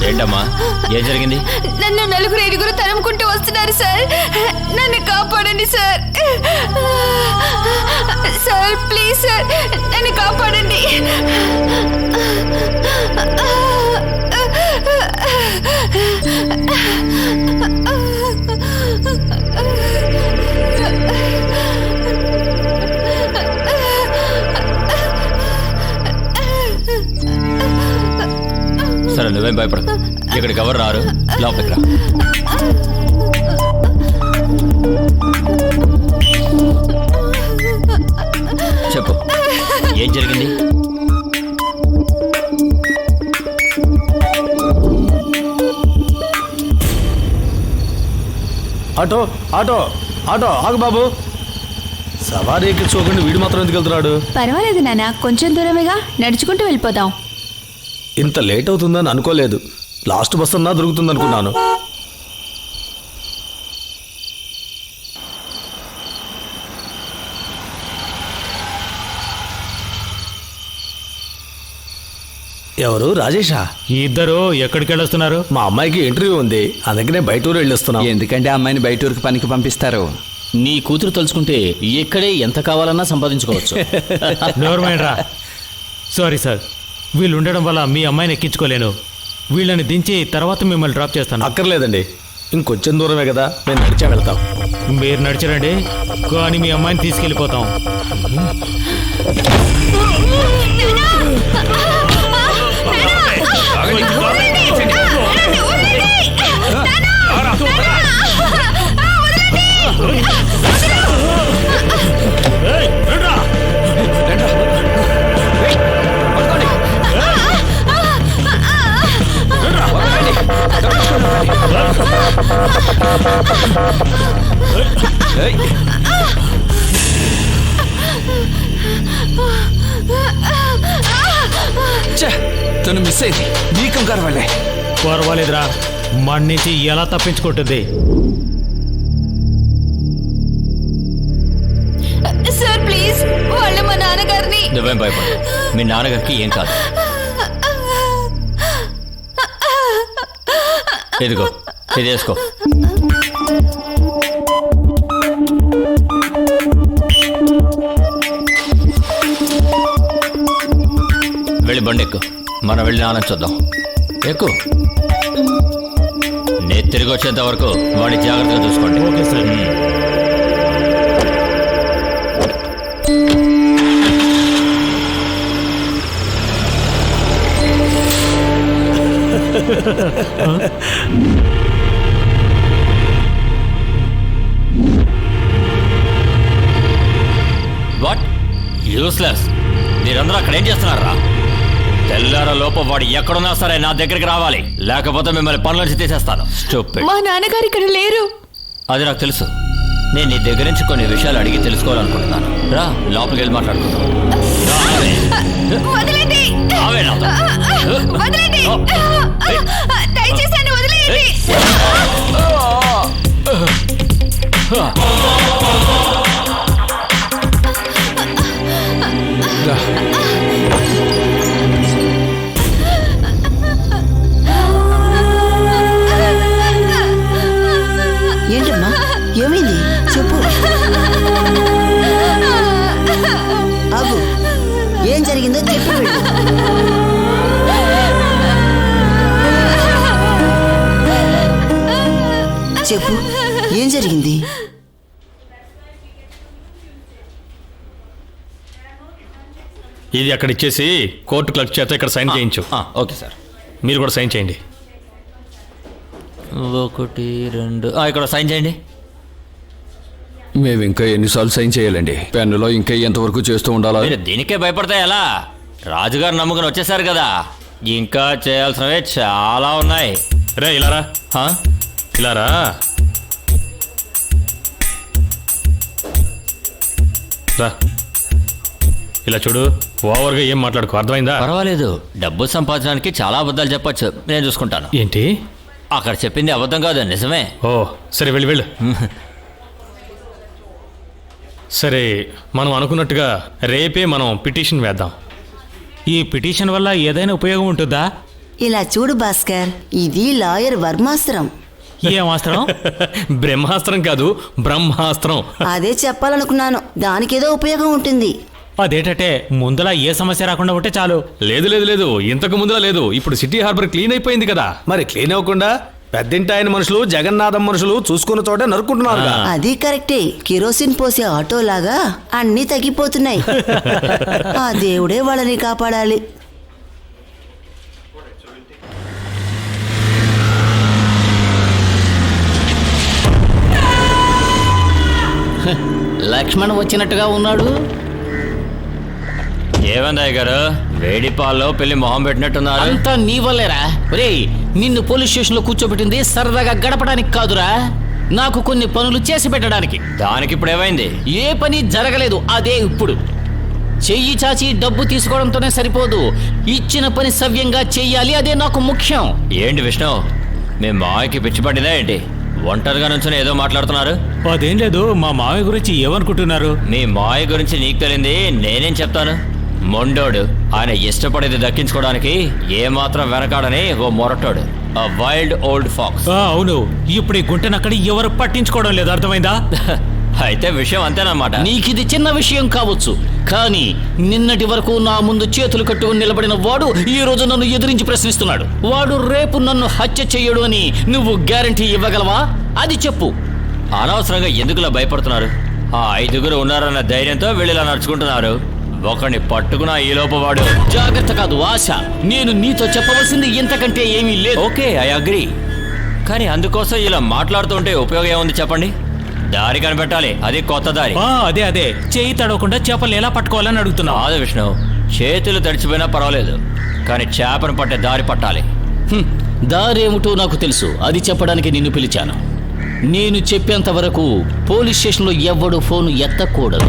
ఏంటమ్మా, ఏం జరిగింది? నన్ను నలుగురు ఐదుగురు తరుముకుంటూ వస్తున్నారు సార్. నన్ను కాపాడండి సార్. సార్ ప్లీజ్ సార్, నన్ను కాపాడండి. సరే నువ్వేం భయపడకు, ఇక్కడికి ఎవరు రారు, లోపలికి రా. చెప్పు, ఏం జరిగింది? ఆటో ఆటో ఆటో ఆగు బాబు. సవారీకి చూకండి, వీడు మాత్రం ఎందుకు వెళ్తున్నాడు? పర్వాలేదు నాన్న, కొంచెం దూరమేగా, నడుచుకుంటూ వెళ్ళిపోదాం. ఇంత లేట్ అవుతుందని అనుకోలేదు. లాస్ట్ బస్ అన్నా దొరుకుతుంది అనుకున్నాను. ఎవరు? రాజేషా? ఇద్దరు ఎక్కడికి వెళ్ళొస్తున్నారు? మా అమ్మాయికి ఇంటర్వ్యూ ఉంది, అందుకనే బయట ఊరు వెళ్ళొస్తున్నాం. ఎందుకంటే అమ్మాయిని బయట ఊరికి పనికి పంపిస్తారు. నీ కూతురు తలుచుకుంటే ఎక్కడే ఎంత కావాలన్నా సంపాదించుకోవచ్చు. నోర్మైండ్రా. సారీ సార్, వీళ్ళు ఉండడం వల్ల మీ అమ్మాయిని ఎక్కించుకోలేను. వీళ్ళని దించి తర్వాత మిమ్మల్ని డ్రాప్ చేస్తాను. అక్కర్లేదండి, ఇంకొంచెం దూరమే కదా, మేము నడిచా వెళ్తాం. మీరు నడిచారండి, కానీ మీ అమ్మాయిని తీసుకెళ్ళిపోతాం. తను మిస్ అయింది నీ కంగారు వాళ్ళే. పర్వాలేదురా, మన నుంచి ఎలా తప్పించుకుంటుంది? సార్ ప్లీజ్, వాళ్ళు మా నాన్నగారిని. నువ్వేం భయపడు, మీ నాన్నగారికి ఏం కాదు. ఇదిగో ఇది వేసుకో. వెళ్ళి బండి ఎక్కు, మనం వెళ్ళి నాన్న చూద్దాం. ఎక్కు. నేను తిరిగి వచ్చేంత వరకు వాడిని జాగ్రత్తగా చూసుకోండి. Okay sir. వాట్ యూస్లెస్, మీరందరూ అక్కడ ఏం చేస్తున్నారా? తెల్లార లోపు వాడు ఎక్కడున్నా సరే నా దగ్గరికి రావాలి, లేకపోతే మిమ్మల్ని పనుల నుంచి తీసేస్తాను. Stupid. మా నాన్నగారు ఇక్కడ లేరు. అది నాకు తెలుసు. నేను నీ దగ్గర నుంచి కొన్ని విషయాలు అడిగి తెలుసుకోవాలనుకుంటున్నాను. రా లోపలికి వెళ్ళి మాట్లాడుకుందాం. వదలండి, రావే నాతో. వదలండి, దయచేసి నన్ను వదిలేయండి. ఏంటమ్మా, ఏమైంది చెప్పు. ఆగు, ఏం జరిగిందో చెప్పు వెళ్ళు. చెప్పు, ఏం జరిగింది? ఇది అక్కడ ఇచ్చేసి కోర్టు క్లర్క్ చేత ఇక్కడ సైన్ చేయించు. Okay sir. మీరు కూడా సైన్ చేయండి. 1 2 ఇక్కడ సైన్ చేయండి. మేము ఇంకా ఎన్నిసార్లు సైన్ చేయాలండి? పెన్నులో ఇంకా ఎంతవరకు చేస్తూ ఉండాలా? మీరు దీనికే భయపడతా ఎలా? రాజుగారు నమ్ముకుని వచ్చేసారు కదా, ఇంకా చేయాల్సినవే చాలా ఉన్నాయి. రే ఇలారా, ఇలారా. రా ఇలా చూడు, ఓవర్గా ఏం మాట్లాడుకో, అర్థమైందా? పర్వాలేదు, డబ్బు సంపాదించడానికి చాలా అబద్ధాలు చెప్పొచ్చు, నేను చూసుకుంటాను. ఏంటి అక్కడ చెప్పింది అబద్ధం కాదు, నిజమే. ఓ సరే, వెళ్ళు. సరే, మనం అనుకున్నట్టుగా రేపే మనం పిటిషన్ వేద్దాం. ఈ పిటిషన్ వల్ల ఏదైనా ఉపయోగం ఉంటుందా? ఇలా చూడు భాస్కర్, ఇది లాయర్ వర్మాస్త్రం. ఏం అస్త్రం? బ్రహ్మాస్త్రం కాదు, బ్రహ్మాస్త్రం. అదే చెప్పాలనుకున్నాను, దానికేదో ఉపయోగం ఉంటుంది. అదేంటంటే ముందులా ఏ సమస్య రాకుండా ఉంటే చాలు. లేదు, ఇంతకు ముందులా లేదు. ఇప్పుడు సిటీ హార్బర్ క్లీన్ అయిపోయింది కదా. మరి క్లీన్ అవ్వకుండా పెద్దింటి ఆయన మనుషులు, జగన్నాథం మనుషులు చూసుకున్న చోట నరుక్కుంటున్నారు. అది కరెక్టే, కిరోసిన్ పోసే ఆటోలాగా అన్నీ తగ్గిపోతున్నాయి. ఆ దేవుడే వాళ్ళని కాపాడాలి. లక్ష్మణ్ వచ్చినట్టుగా ఉన్నాడు. ఏమందయ్య గారు, వేడి పాల్లో పెళ్లి మొహం పెట్టినట్టున్నారు. అంతా నీ వల్లేరా. ఒరేయ్, నిన్ను పోలీస్ స్టేషన్ లో కూర్చోబెట్టింది సరదాగా గడపడానికి కాదురా, నాకు కొన్ని పనులు చేసి పెట్టడానికి. దానికి ఇప్పుడు ఏమైంది? ఏ పని జరగలేదు, అదే ఇప్పుడు. చెయ్యి చాచి డబ్బు తీసుకోవడంతోనే సరిపోదు, ఇచ్చిన పని సవ్యంగా చెయ్యాలి, అదే నాకు ముఖ్యం. ఏంటి విష్ణు, మీ మాయకి పిచ్చి పట్టిందా ఏంటి? ఒంటరిగా నుంచొని ఏదో మాట్లాడుతున్నారు. అదేం లేదు, మా మామయ్య గురించి ఏమనుకుంటున్నారు? మీ మాయ గురించి నీకు తెలియంది నేనేం చెప్తాను. మొండోడు, ఆయన ఇష్టపడేది దక్కించుకోవడానికి ఏమాత్రం వెనకాడని ఓ మొరటోడు, ఆ వైల్డ్ ఓల్డ్ ఫాక్స్. అవును, ఇప్పుడు ఈ గుంటనక్కడి ఎవరు పట్టించుకోవడం లేదు, అర్థమైందా? అయితే విషయం అంతేనన్నమాట. నీకిది చిన్న విషయం కావచ్చు, కానీ నిన్నటి వరకు నా ముందు చేతులు కట్టుకుని నిలబడిన వాడు ఈ రోజు నన్ను ఎదిరించి ప్రశ్నిస్తున్నాడు. వాడు రేపు నన్ను హత్య చెయ్యడు అని నువ్వు గ్యారంటీ ఇవ్వగలవా? అది చెప్పు. అనవసరంగా ఎందుకులా భయపడుతున్నారు? ఆ 5 ఉన్నారన్న ధైర్యంతో వెళ్ళిలా నడుచుకుంటున్నారు. ఒకడిని పట్టుకున్నా ఈ లోపు వాడు. జాగ్రత్త కాదు ఆశ, నేను నీతో చెప్పవలసింది ఇంతకంటే ఏమీ లేదు. Okay, I agree. కానీ అందుకోసం ఇలా మాట్లాడుతుంటే ఉపయోగం ఏముంది చెప్పండి? దారి కనిపెట్టాలి, అది కొత్త దారి. అదే చేయి తడవకుండా చేపలు ఎలా పట్టుకోవాలని అడుగుతున్నా. కాదు విష్ణు, చేతులు తడిచిపోయినా పర్వాలేదు, కానీ చేపను పట్టే దారి పట్టాలి. దారేమిటో నాకు తెలుసు, అది చెప్పడానికి నిన్ను పిలిచాను. నేను చెప్పేంత వరకు పోలీస్ స్టేషన్లో ఎవ్వడు ఫోన్ ఎత్తకూడదు.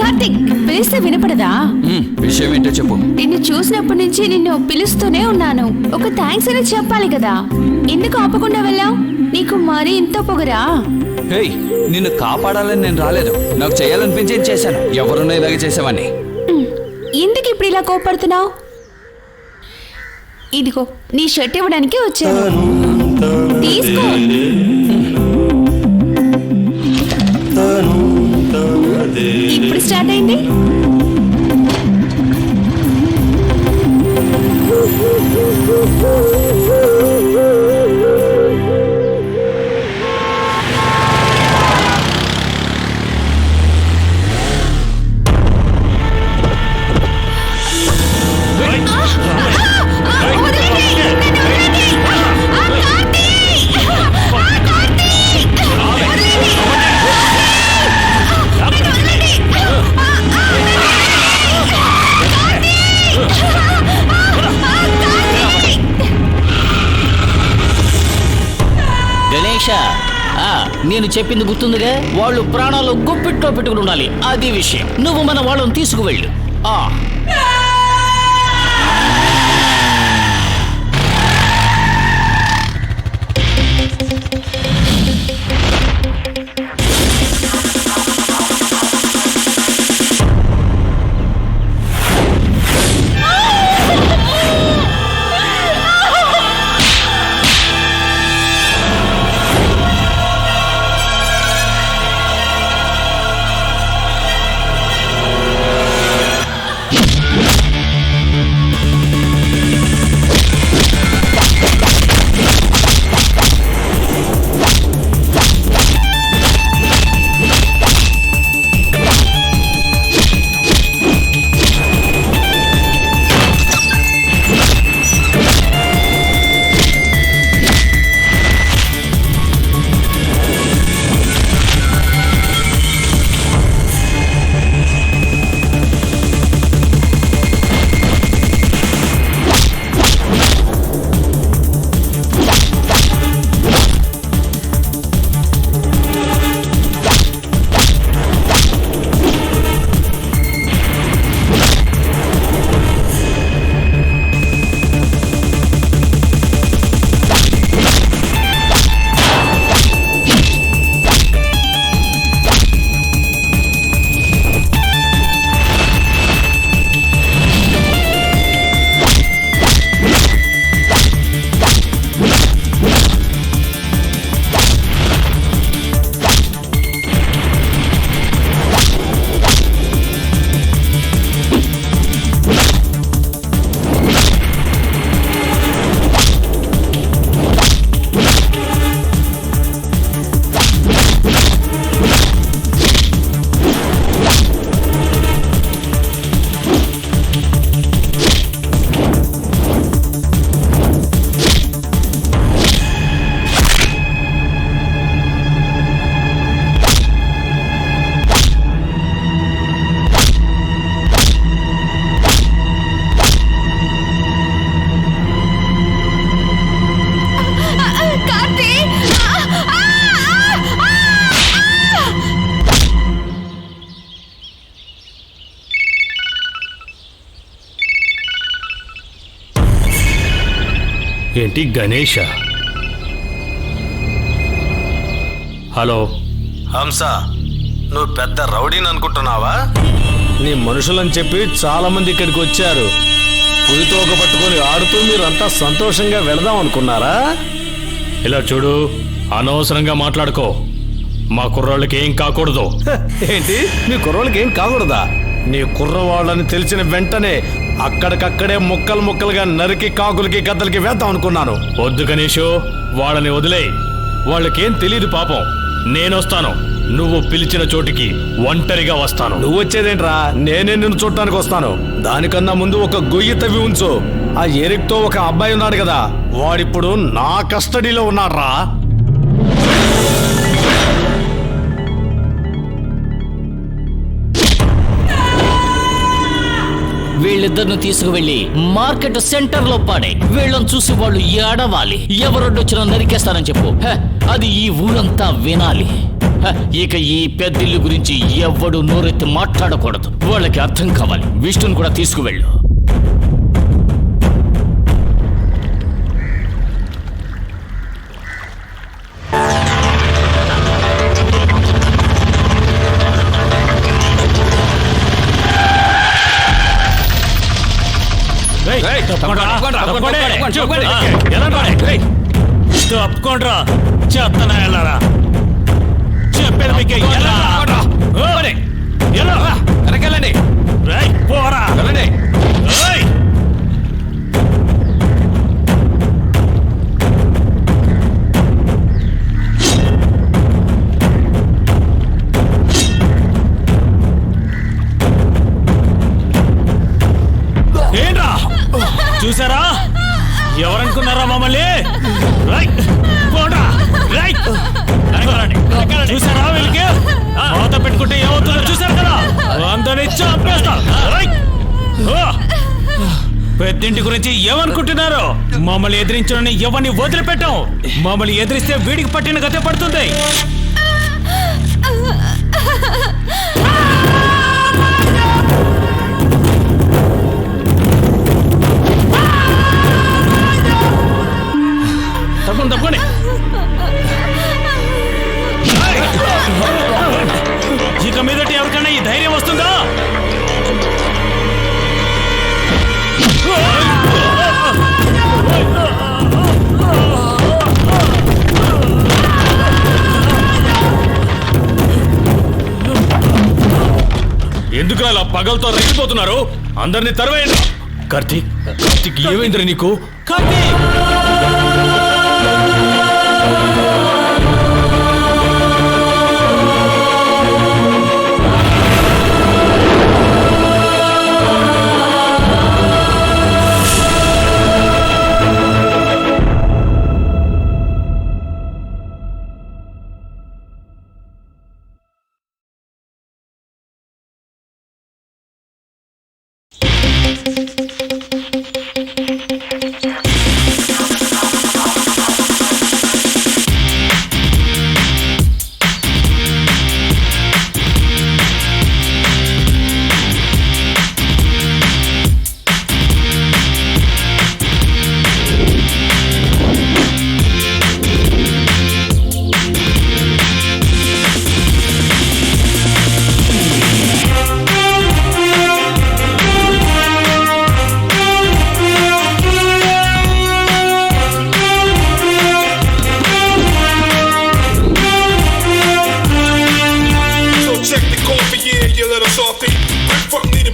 కార్తిక్, పిలిస్తే వినపడదా? విషయం ఏంటో చెప్పు. నిన్ను చూసినప్పటి నుంచి నిన్ను పిలుస్తూనే ఉన్నాను. ఒక థ్యాంక్స్ అనేది చెప్పాలి కదా, ఎందుకు ఆపకుండా వెళ్ళావు? నీకు మరి ఇంత పొగరా? హేయ్, నిన్ను కాపాడాలని నేను రాలేదు. నాకు చేయాలనిపించి చేశాను. ఎవరున్నా ఇలాగే చేసావని. ఎందుకు ఇప్పుడు ఇలా కోపడుతున్నావు? ఇదిగో నీ షర్ట్ ఇవ్వడానికి వచ్చాను, తీసుకో. ఇప్పుడు స్టార్ట్ అయింది. గణేష, నేను చెప్పింది గుర్తుందిగా? వాళ్ళు ప్రాణాలు గుప్పిట్లో పెట్టుకుని ఉండాలి, అది విషయం. నువ్వు మన వాళ్ళని తీసుకువెళ్ళు. ఏంటి గణేష? హలో హంస, నువ్వు పెద్ద రౌడీని అనుకుంటున్నావా? నీ మనుషులని చెప్పి చాలా మంది ఇక్కడికి వచ్చారు. పులితోక పట్టుకొని ఆడుతూ మీరంతా సంతోషంగా వెళదాం అనుకున్నారా? ఇలా చూడు, అనవసరంగా మాట్లాడుకో. మా కుర్రాళ్ళకి ఏం కాకూడదు. ఏంటి, మీ కుర్రోళ్ళకి ఏం కాకూడదా? నీ కుర్రవాళ్ళని తెలిసిన వెంటనే అక్కడికక్కడే ముక్కలు ముక్కలుగా నరికి కాకులకి గద్దలకి వేద్దాం అనుకున్నాను. వద్దు గణేషు, వాళ్ళని వదిలేయ్. వాళ్ళకేం తెలియదు పాపం. నేనొస్తాను, నువ్వు పిలిచిన చోటికి ఒంటరిగా వస్తాను. నువ్వు వచ్చేదేంట్రా? నేనే నిన్ను చూడటానికి వస్తాను. దానికన్నా ముందు ఒక గొయ్యి తవ్వి ఉంచు. ఆ ఎరిక్తో ఒక అబ్బాయి ఉన్నాడు కదా, వాడిప్పుడు నా కస్టడీలో ఉన్నాడ్రా. వీళ్ళిద్దరిని తీసుకువెళ్ళి మార్కెట్ సెంటర్ లో పాడే. వీళ్ళని చూసి వాళ్ళు ఏడవాలి. ఎవరొడ్డొచ్చినా నరికేస్తానని చెప్పు. అది ఈ ఊరంతా వినాలి. ఇక ఈ పెద్దిల్లు గురించి ఎవ్వడు నోరెత్తి మాట్లాడకూడదు. వాళ్ళకి అర్థం కావాలి. విష్ణుని కూడా తీసుకువెళ్ళు. తప్పుకోండ్రా చెత్తనా వెళ్ళారా చెప్పేది మీకే వెనకెళ్ళండి. పోరా వెళ్ళండి. ఏయ్! ఏంట్రా చూసారా ఎవరనుకున్నారా మమ్మల్ని రైట్ పోండ్రా రైట్ చూసారా వీళ్ళకి మాత పెట్టుకుంటే ఏమవుతుందో చూసారు కదా అందరినీ చంపేస్తా రైట్ పెద్దింటి గురించి ఏమనుకుంటున్నారు మమ్మల్ని ఎదిరించడానికి ఎవరిని వదిలిపెట్టాం మమ్మల్ని ఎదిరిస్తే వీడికి పట్టిన గతే పడుతుంది తప్పండి ఇక మీదటి ఎవరికైనా ఈ ధైర్యం వస్తుందా ఎందుకు అలా పగలతో రెచ్చిపోతున్నారు అందరినీ తరవేయండి కార్తీక్ ఏమైందిరా నీకు Karthik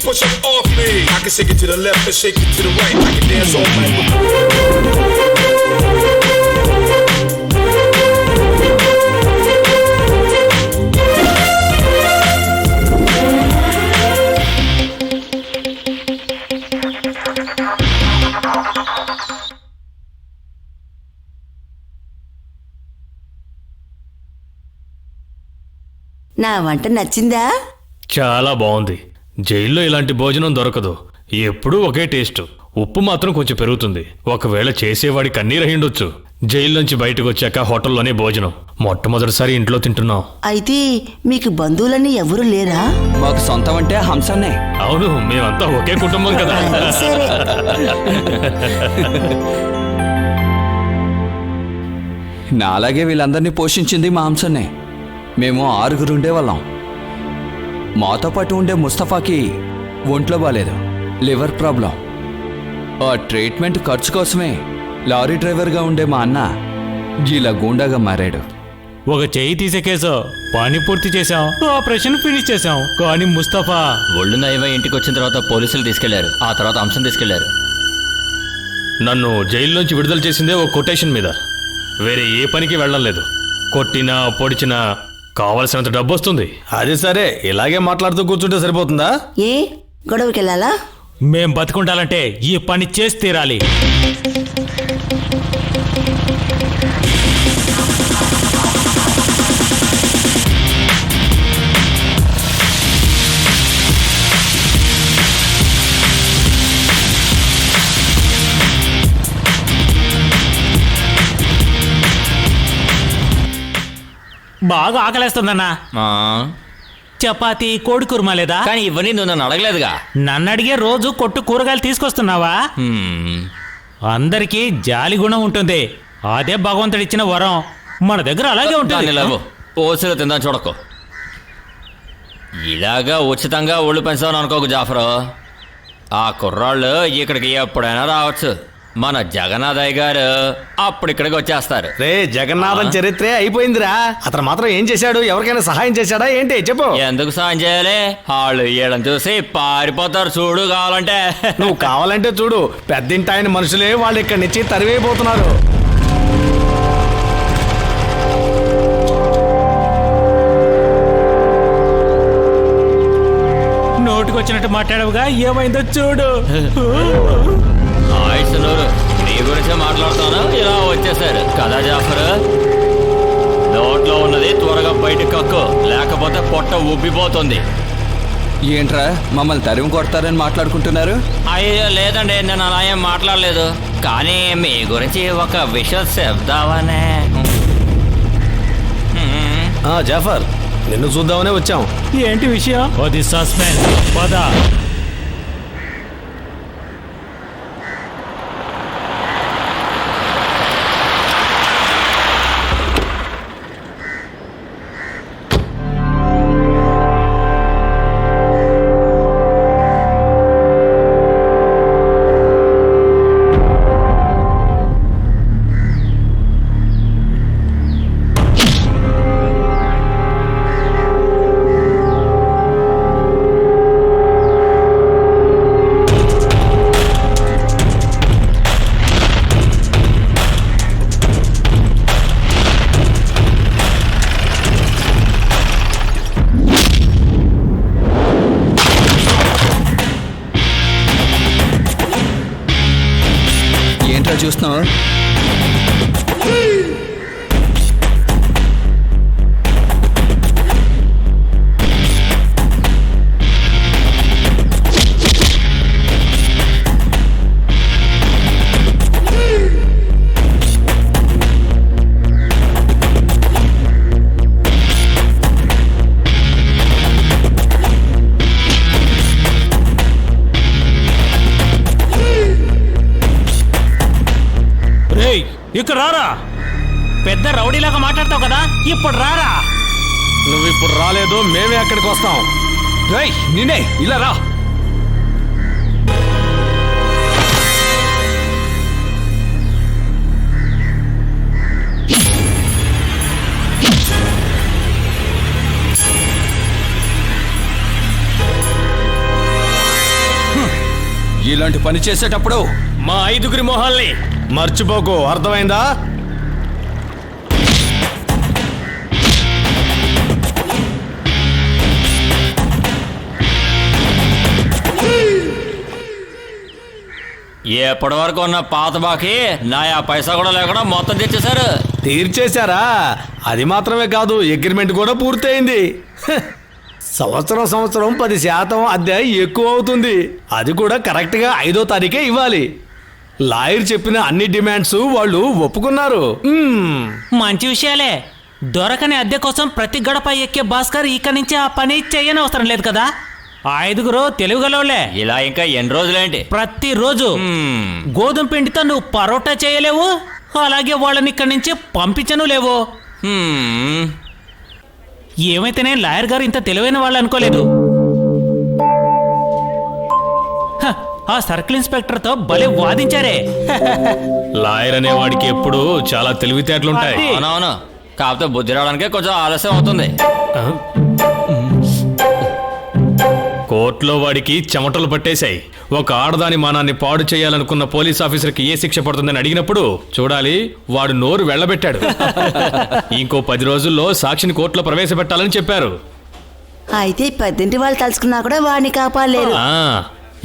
push up off me. I can shake it to the left and shake it to the right. I can dance all night. నా వంట నచ్చిందా? చాలా బాగుంది. జైల్లో ఇలాంటి భోజనం దొరకదు. ఎప్పుడూ ఒకే టేస్ట్. ఉప్పు మాత్రం కొంచెం పెరుగుతుంది. ఒకవేళ చేసేవాడి కన్నీరు అయ్యుండొచ్చు. జైల్లోంచి బయటకు వచ్చాక హోటల్లోనే భోజనం. మొట్టమొదటిసారి ఇంట్లో తింటున్నాం. అయితే మీకు బంధువులని ఎవరు లేరా? మాకు సొంతం అంటే హంసనే. అవును, మేమంతా ఒకే కుటుంబం కదా. సరే. నాలాగే వీళ్ళందరినీ పోషించింది మా హంసనే. మేము 6 ఉండేవాళ్ళం. మాతో పాటు ఉండే ముస్తఫాకి ఒంట్లో బాలేదు, లివర్ ప్రాబ్లం. ఆ ట్రీట్మెంట్ ఖర్చు కోసమే లారీ డ్రైవర్గా ఉండే మా అన్న ఇలా గూండాగా మారాడు. ఒక చేయి తీసే కేసు పని పూర్తి చేశాం, ఆపరేషన్ ఫినిష్ చేశాం. కానీ ముస్తఫా ఒళ్ళు నయమై ఇంటికి వచ్చిన తర్వాత పోలీసులు తీసుకెళ్లారు. ఆ తర్వాత అంశం తీసుకెళ్లారు. నన్ను జైల్లోంచి విడుదల చేసిందే ఓ కొటేషన్ మీద. వేరే ఏ పనికి వెళ్ళడం లేదు. కొట్టినా పొడిచినా కావలసినంత డబ్బు వస్తుంది. అది సరే, ఇలాగే మాట్లాడుతూ కూర్చుంటే సరిపోతుందా? ఏ గొడవకెళ్ళాలా? మేం బతుకుండాలంటే ఈ పని చేసి తీరాలి. బాగా ఆకలేస్తుందన్నా. ఆ, చపాతి కోడి కుర్మా లేదా? కానీ ఇవన్నీ నువ్వు నన్ను అడగలేదుగా. నన్ను అడిగే రోజు కొట్టు కూరగాయలు తీసుకొస్తున్నావా? హ్మ్. అందరికీ జాలి గుణం ఉంటుంది, అదే భగవంతుడిచ్చిన వరం. మన దగ్గర అలాగే ఉంటుంది. దాన్ని లేవు, ఓసిలో తిందా చూడకు. ఇలాగా ఉచితంగా ఒళ్ళు పెంచామని అనుకోకు జాఫరు. ఆ కుర్రాళ్ళు ఇక్కడికి ఎప్పుడైనా రావచ్చు. మన జగన్నాథయ్య గారు అప్పుడు ఇక్కడికి వచ్చేస్తారు. రే జగన్నాథం చరిత్రే అయిపోయిందిరా. అతను మాత్రం ఏం చేశాడు? ఎవరికైనా సహాయం చేశాడా ఏంటి? చెప్పు. ఎందుకు సాయం చేయాలి? వాళ్ళు వీళ్ళని చూసి పారిపోతారు చూడు. కావాలంటే నువ్వు కావాలంటే చూడు, పెద్దింటి ఆయన మనుషులే వాళ్ళు ఇక్కడి నుంచి తరివేయబోతున్నారు. నోటికొచ్చినట్టు మాట్లాడవుగా, ఏమైందో చూడు. ఆయుష్నూరు నీ గురించే మాట్లాడుతాను. ఇలా వచ్చేసారు కదా జాఫర్. నోట్లో ఉన్నది త్వరగా బయట కక్కు, లేకపోతే పొట్ట ఉబ్బిపోతుంది. ఏంట్రా మమ్మల్ని తరిమి కొడతారని మాట్లాడుకుంటున్నారు? అయ్యో లేదండి, నేను అలా ఏం మాట్లాడలేదు. కానీ మీ గురించి ఒక విషయం చెప్దామనే. జాఫర్, నిన్ను చూద్దామనే వచ్చాం. ఏంటి విషయం? అది సస్పెన్స్. పద. ఏంట్రా చూస్తున్నావు? ఇక్కడ రారా. పెద్ద రౌడీలాగా మాట్లాడతావు కదా, ఇప్పుడు రారా. నువ్వు ఇప్పుడు రాలేదు, మేమే అక్కడికి వస్తాం. రేయ్ నిన్నే, ఇలా రా. ఇలాంటి పని చేసేటప్పుడు మా 5గురి మొహాల్ని మర్చిపోకు, అర్థమైందా? ఎప్పటి వరకు ఉన్న పాత బాకీ నా పైసా కూడా లేకుండా మొత్తం తెచ్చేశారు. తీర్చేశారా? అది మాత్రమే కాదు, అగ్రిమెంట్ కూడా పూర్తయింది. సంవత్సరం 10% అద్దె ఎక్కువ అవుతుంది. అది కూడా కరెక్ట్గా 5వ తారీఖే ఇవ్వాలి. లాయర్ చెప్పిన అన్ని డిమాండ్స్ వాళ్ళు ఒప్పుకున్నారు. మంచి విషయాలే. దొరకని అద్దె కోసం ప్రతి గడప ఎక్కే భాస్కర్ ఇక నుంచి ఆ పని చేయనవసరం లేదు కదా. 5గురు తెలివిగలవులే. ఇలా ఇంకా ఎన్ని రోజులేంటి? ప్రతిరోజు గోధుమ పిండితో నువ్వు పరోటా చేయలేవు, అలాగే వాళ్ళని ఇక్కడి నుంచి పంపించను లేవు. ఏమైతేనే లాయర్ గారు ఇంత తెలివైన వాళ్ళు అనుకోలేదు. ఆ సర్కిల్ ఇన్స్పెక్టర్తో భలే వాదించారే. లాయర్ అనే వాడికి ఎప్పుడు చాలా తెలివితేటలుంటాయి. అవునవును, కాకపోతే బుద్ధి రావడానికే కొంచెం ఆలస్యం అవుతుంది. కోర్టులో వాడికి చెమటలు పట్టేశాయి. ఒక ఆడదాని మానాన్ని పాడు చేయాలనుకున్న పోలీస్ ఆఫీసర్కి ఏ శిక్ష పడుతుందని అడిగినప్పుడు చూడాలి, వాడు నోరు వెళ్ళబెట్టాడు. ఇంకో 10 రోజుల్లో సాక్షిని కోర్టులో ప్రవేశపెట్టాలని చెప్పారు. అయితే పెద్దింటి వాళ్ళు తలుచుకున్నా కూడా వాడిని కాపాడలేరు.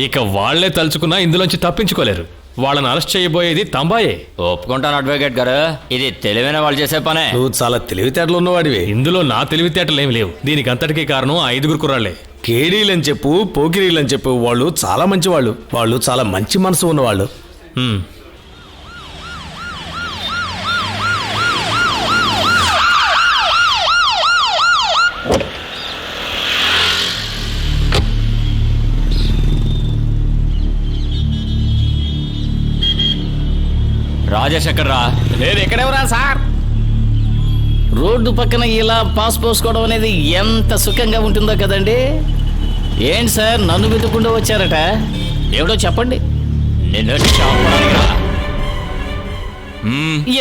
ఇక వాళ్లే తలుచుకున్నా ఇందులోంచి తప్పించుకోలేరు. వాళ్ళని అరెస్ట్ చేయబోయేది తంబాయే. ఒప్పుకుంటాను అడ్వకేట్ గారు, ఇది తెలివైన వాళ్ళు చేసే పనే. నువ్వు చాలా తెలివితేటలు ఉన్నవాడివి. ఇందులో నా తెలివితేటలు ఏమి లేవు. దీనికి అంతటికీ కారణం 5గురు కుర్రాళ్లే. కేడీలని చెప్పు, పోకిరీలని చెప్పు, వాళ్ళు చాలా మంచి వాళ్ళు. వాళ్ళు చాలా మంచి మనసు ఉన్నవాళ్ళు. రాజేష్ ఎక్కడ్రా? నేను ఎక్కడెవరా సార్? రోడ్డు పక్కన ఇలా పాస్ పోసుకోవడం అనేది ఎంత సుఖంగా ఉంటుందో కదండి. ఏంటి సార్ నన్ను వెతుక్కుంటూ వచ్చారట? ఎవడో చెప్పండి. నిన్ను చంపడానికా?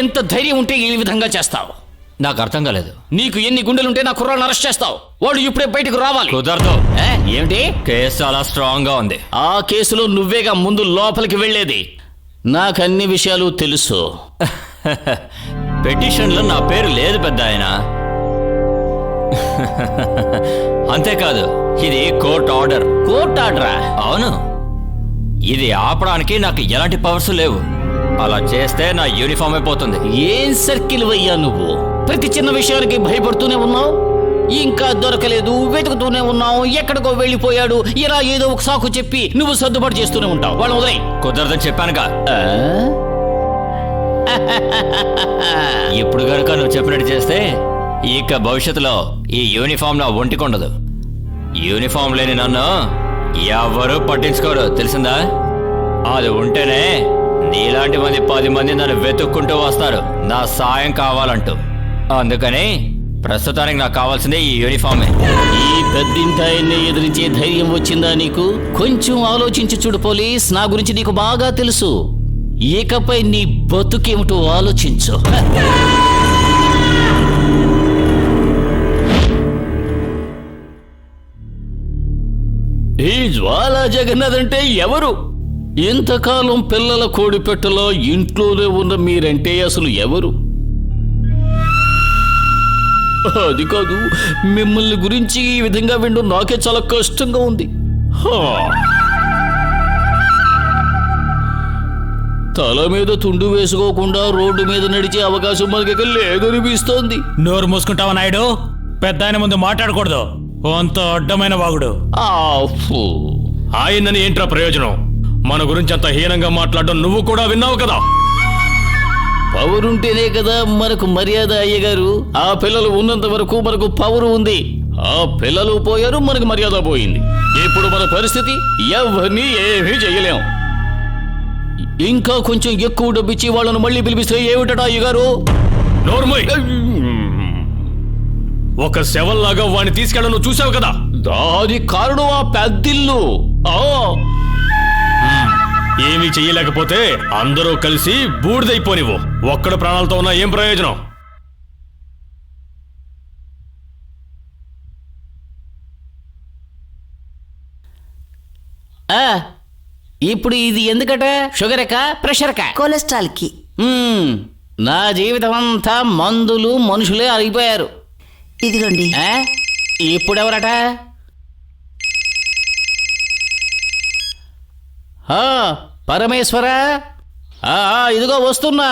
ఎంత ధైర్యం ఉంటే ఈ విధంగా చేస్తావు? నాకు అర్థం కాలేదు. నీకు ఎన్ని గుండెలుంటే నా కుర్రాన్ని అరెస్ట్ చేస్తావు? వాడు ఇప్పుడే బయటకు రావాలి. కుదరదు. ఏమిటి? కేసు చాలా స్ట్రాంగ్ గా ఉంది. ఆ కేసులో నువ్వేగా ముందు లోపలికి వెళ్ళేది. నాకు అన్ని విషయాలు తెలుసు. పిటిషన్లో నా పేరు లేదు పెద్ద ఆయన. అంతేకాదు ఇది కోర్ట్ ఆర్డర్. కోర్ట్ ఆర్డరా? అవును. ఇది ఆపడానికి నాకు ఎలాంటి పవర్స్ లేవు. అలా చేస్తే నా యూనిఫామ్ అయిపోతుంది. ఏం సర్కిల్ వయ్యా నువ్వు? ప్రతి చిన్న విషయానికి భయపడుతూనే ఉన్నావు. ఇంకా దొరకలేదు, వెతుకుతూనే ఉన్నావు. ఎక్కడికో వెళ్ళిపోయాడు, ఇలా ఏదో ఒక సాకు చెప్పి నువ్వు సర్దుబాటు చేస్తూనే ఉంటావు. వాళ్ళు వదిలే. కుదరదని చెప్పానుగా. ఇప్పుడు కనుక నువ్వు చెప్పినట్టు చేస్తే ఇక భవిష్యత్తులో ఈ యూనిఫామ్ నా ఒంటికొండదు. యూనిఫామ్ లేని నన్ను ఎవరూ పట్టించుకోరు, తెలిసిందా? అది ఉంటేనే నీలాంటి 10 మంది నన్ను వెతుక్కుంటూ వస్తారు నా సాయం కావాలంటూ. అందుకని ప్రస్తుతానికి నాకు కావాల్సిందే ఈ యూనిఫామే. ఈ పెద్దింటాయన్ని ఎదిరించే ధైర్యం వచ్చిందా నీకు? కొంచెం ఆలోచించి చూడు పోలీస్. నా గురించి నీకు బాగా తెలుసు. ఇకపై నీ బతుకేమిటో ఆలోచించు. ఈ జ్వాలా జగన్నాథ్ అంటే ఎవరు? ఇంతకాలం పిల్లల కోడిపెట్టలో ఇంట్లోనే ఉన్న మీరంటే అసలు ఎవరు? అది కాదు, మిమ్మల్ని గురించి ఈ విధంగా వినడం నాకే చాలా కష్టంగా ఉంది. తల మీద తుండు వేసుకోకుండా రోడ్డు మీద నడిచే అవకాశం మనకి లేదనిపిస్తోంది. నోరు మూసుకుంటావా నాయుడు? పెద్ద ఆయన ముందు మాట్లాడకూడదు. అంత అడ్డమైన వాగుడు. ఆయనని ఏంట్రా ప్రయోజనం? మన గురించి అంత హీనంగా మాట్లాడడం నువ్వు కూడా విన్నావు కదా. పవర్ ఉంటేనే కదా మనకు మర్యాద. అయ్యగారు, ఆ పిల్లలు ఉన్నంత వరకు మనకు పవర్ ఉంది. ఆ పిల్లలు పోయారు, మనకు మర్యాద పోయింది. ఇప్పుడు మన పరిస్థితి ఎవరిని ఏమీ చెయ్యలేం. ఇంకా కొంచెం ఎక్కువ డబ్బిచ్చి వాళ్ళను మళ్ళీ పిలిపిస్తే ఏమిటా అయ్యగారు? నోర్మోయ్, ఒక శవంలాగా వాడిని తీసుకెళ్ళ నువ్వు చూసావు కదా. దాని కారణం ఆ పెద్దిల్లు. ఏమీ చెయ్యలేకపోతే అందరూ కలిసి బూడిదైపోనివ్వు. ఒక్కడ ప్రాణాలతో ఉన్నా ఏం ప్రయోజనం? ఇప్పుడు ఇది ఎందుకట? షుగర్కా, ప్రెషర్కా, కొలెస్ట్రాల్ కి. నా జీవితం అంతా మందులు, మనుషులే అయిపోయారు. ఇదిగోండి. ఇప్పుడెవరట? పరమేశ్వర, ఇదిగో వస్తున్నా.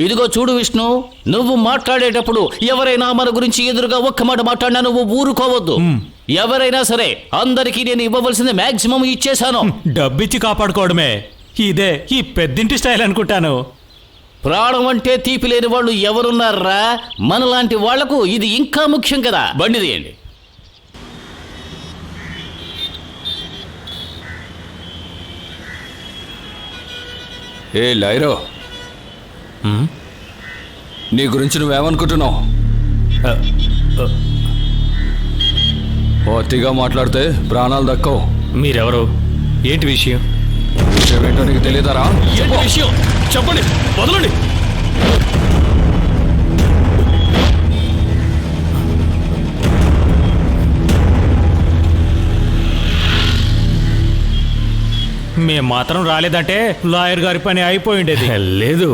ఇదిగో చూడు విష్ణు, నువ్వు మాట్లాడేటప్పుడు ఎవరైనా మన గురించి ఎదురుగా ఒక్క మాట మాట్లాడినా నువ్వు ఊరుకోవద్దు. ఎవరైనా సరే, అందరికీ నేను ఇవ్వవలసింది మాక్సిమం ఇచ్చేశాను. డబ్బిచ్చి కాపాడుకోవడమే ఇదే ఈ పెద్దింటి స్టైల్ అనుకుంటాను. ప్రాణం అంటే తీపి లేని వాళ్ళు ఎవరున్నారా? మనలాంటి వాళ్లకు ఇది ఇంకా ముఖ్యం కదా. బండి తీయండి. ఏ లైరో, నీ గురించి నువ్వేమనుకుంటున్నావు? అతిగా మాట్లాడితే ప్రాణాలు దక్కవు. మీరెవరు? ఏంటి విషయం? ఏంటో నీకు తెలియదారా? ఏంటి విషయం చెప్పండి, వదలండి. మేం మాత్రం రాలేదంటే లాయర్ గారి పని అయిపోయిండేది. లేదు,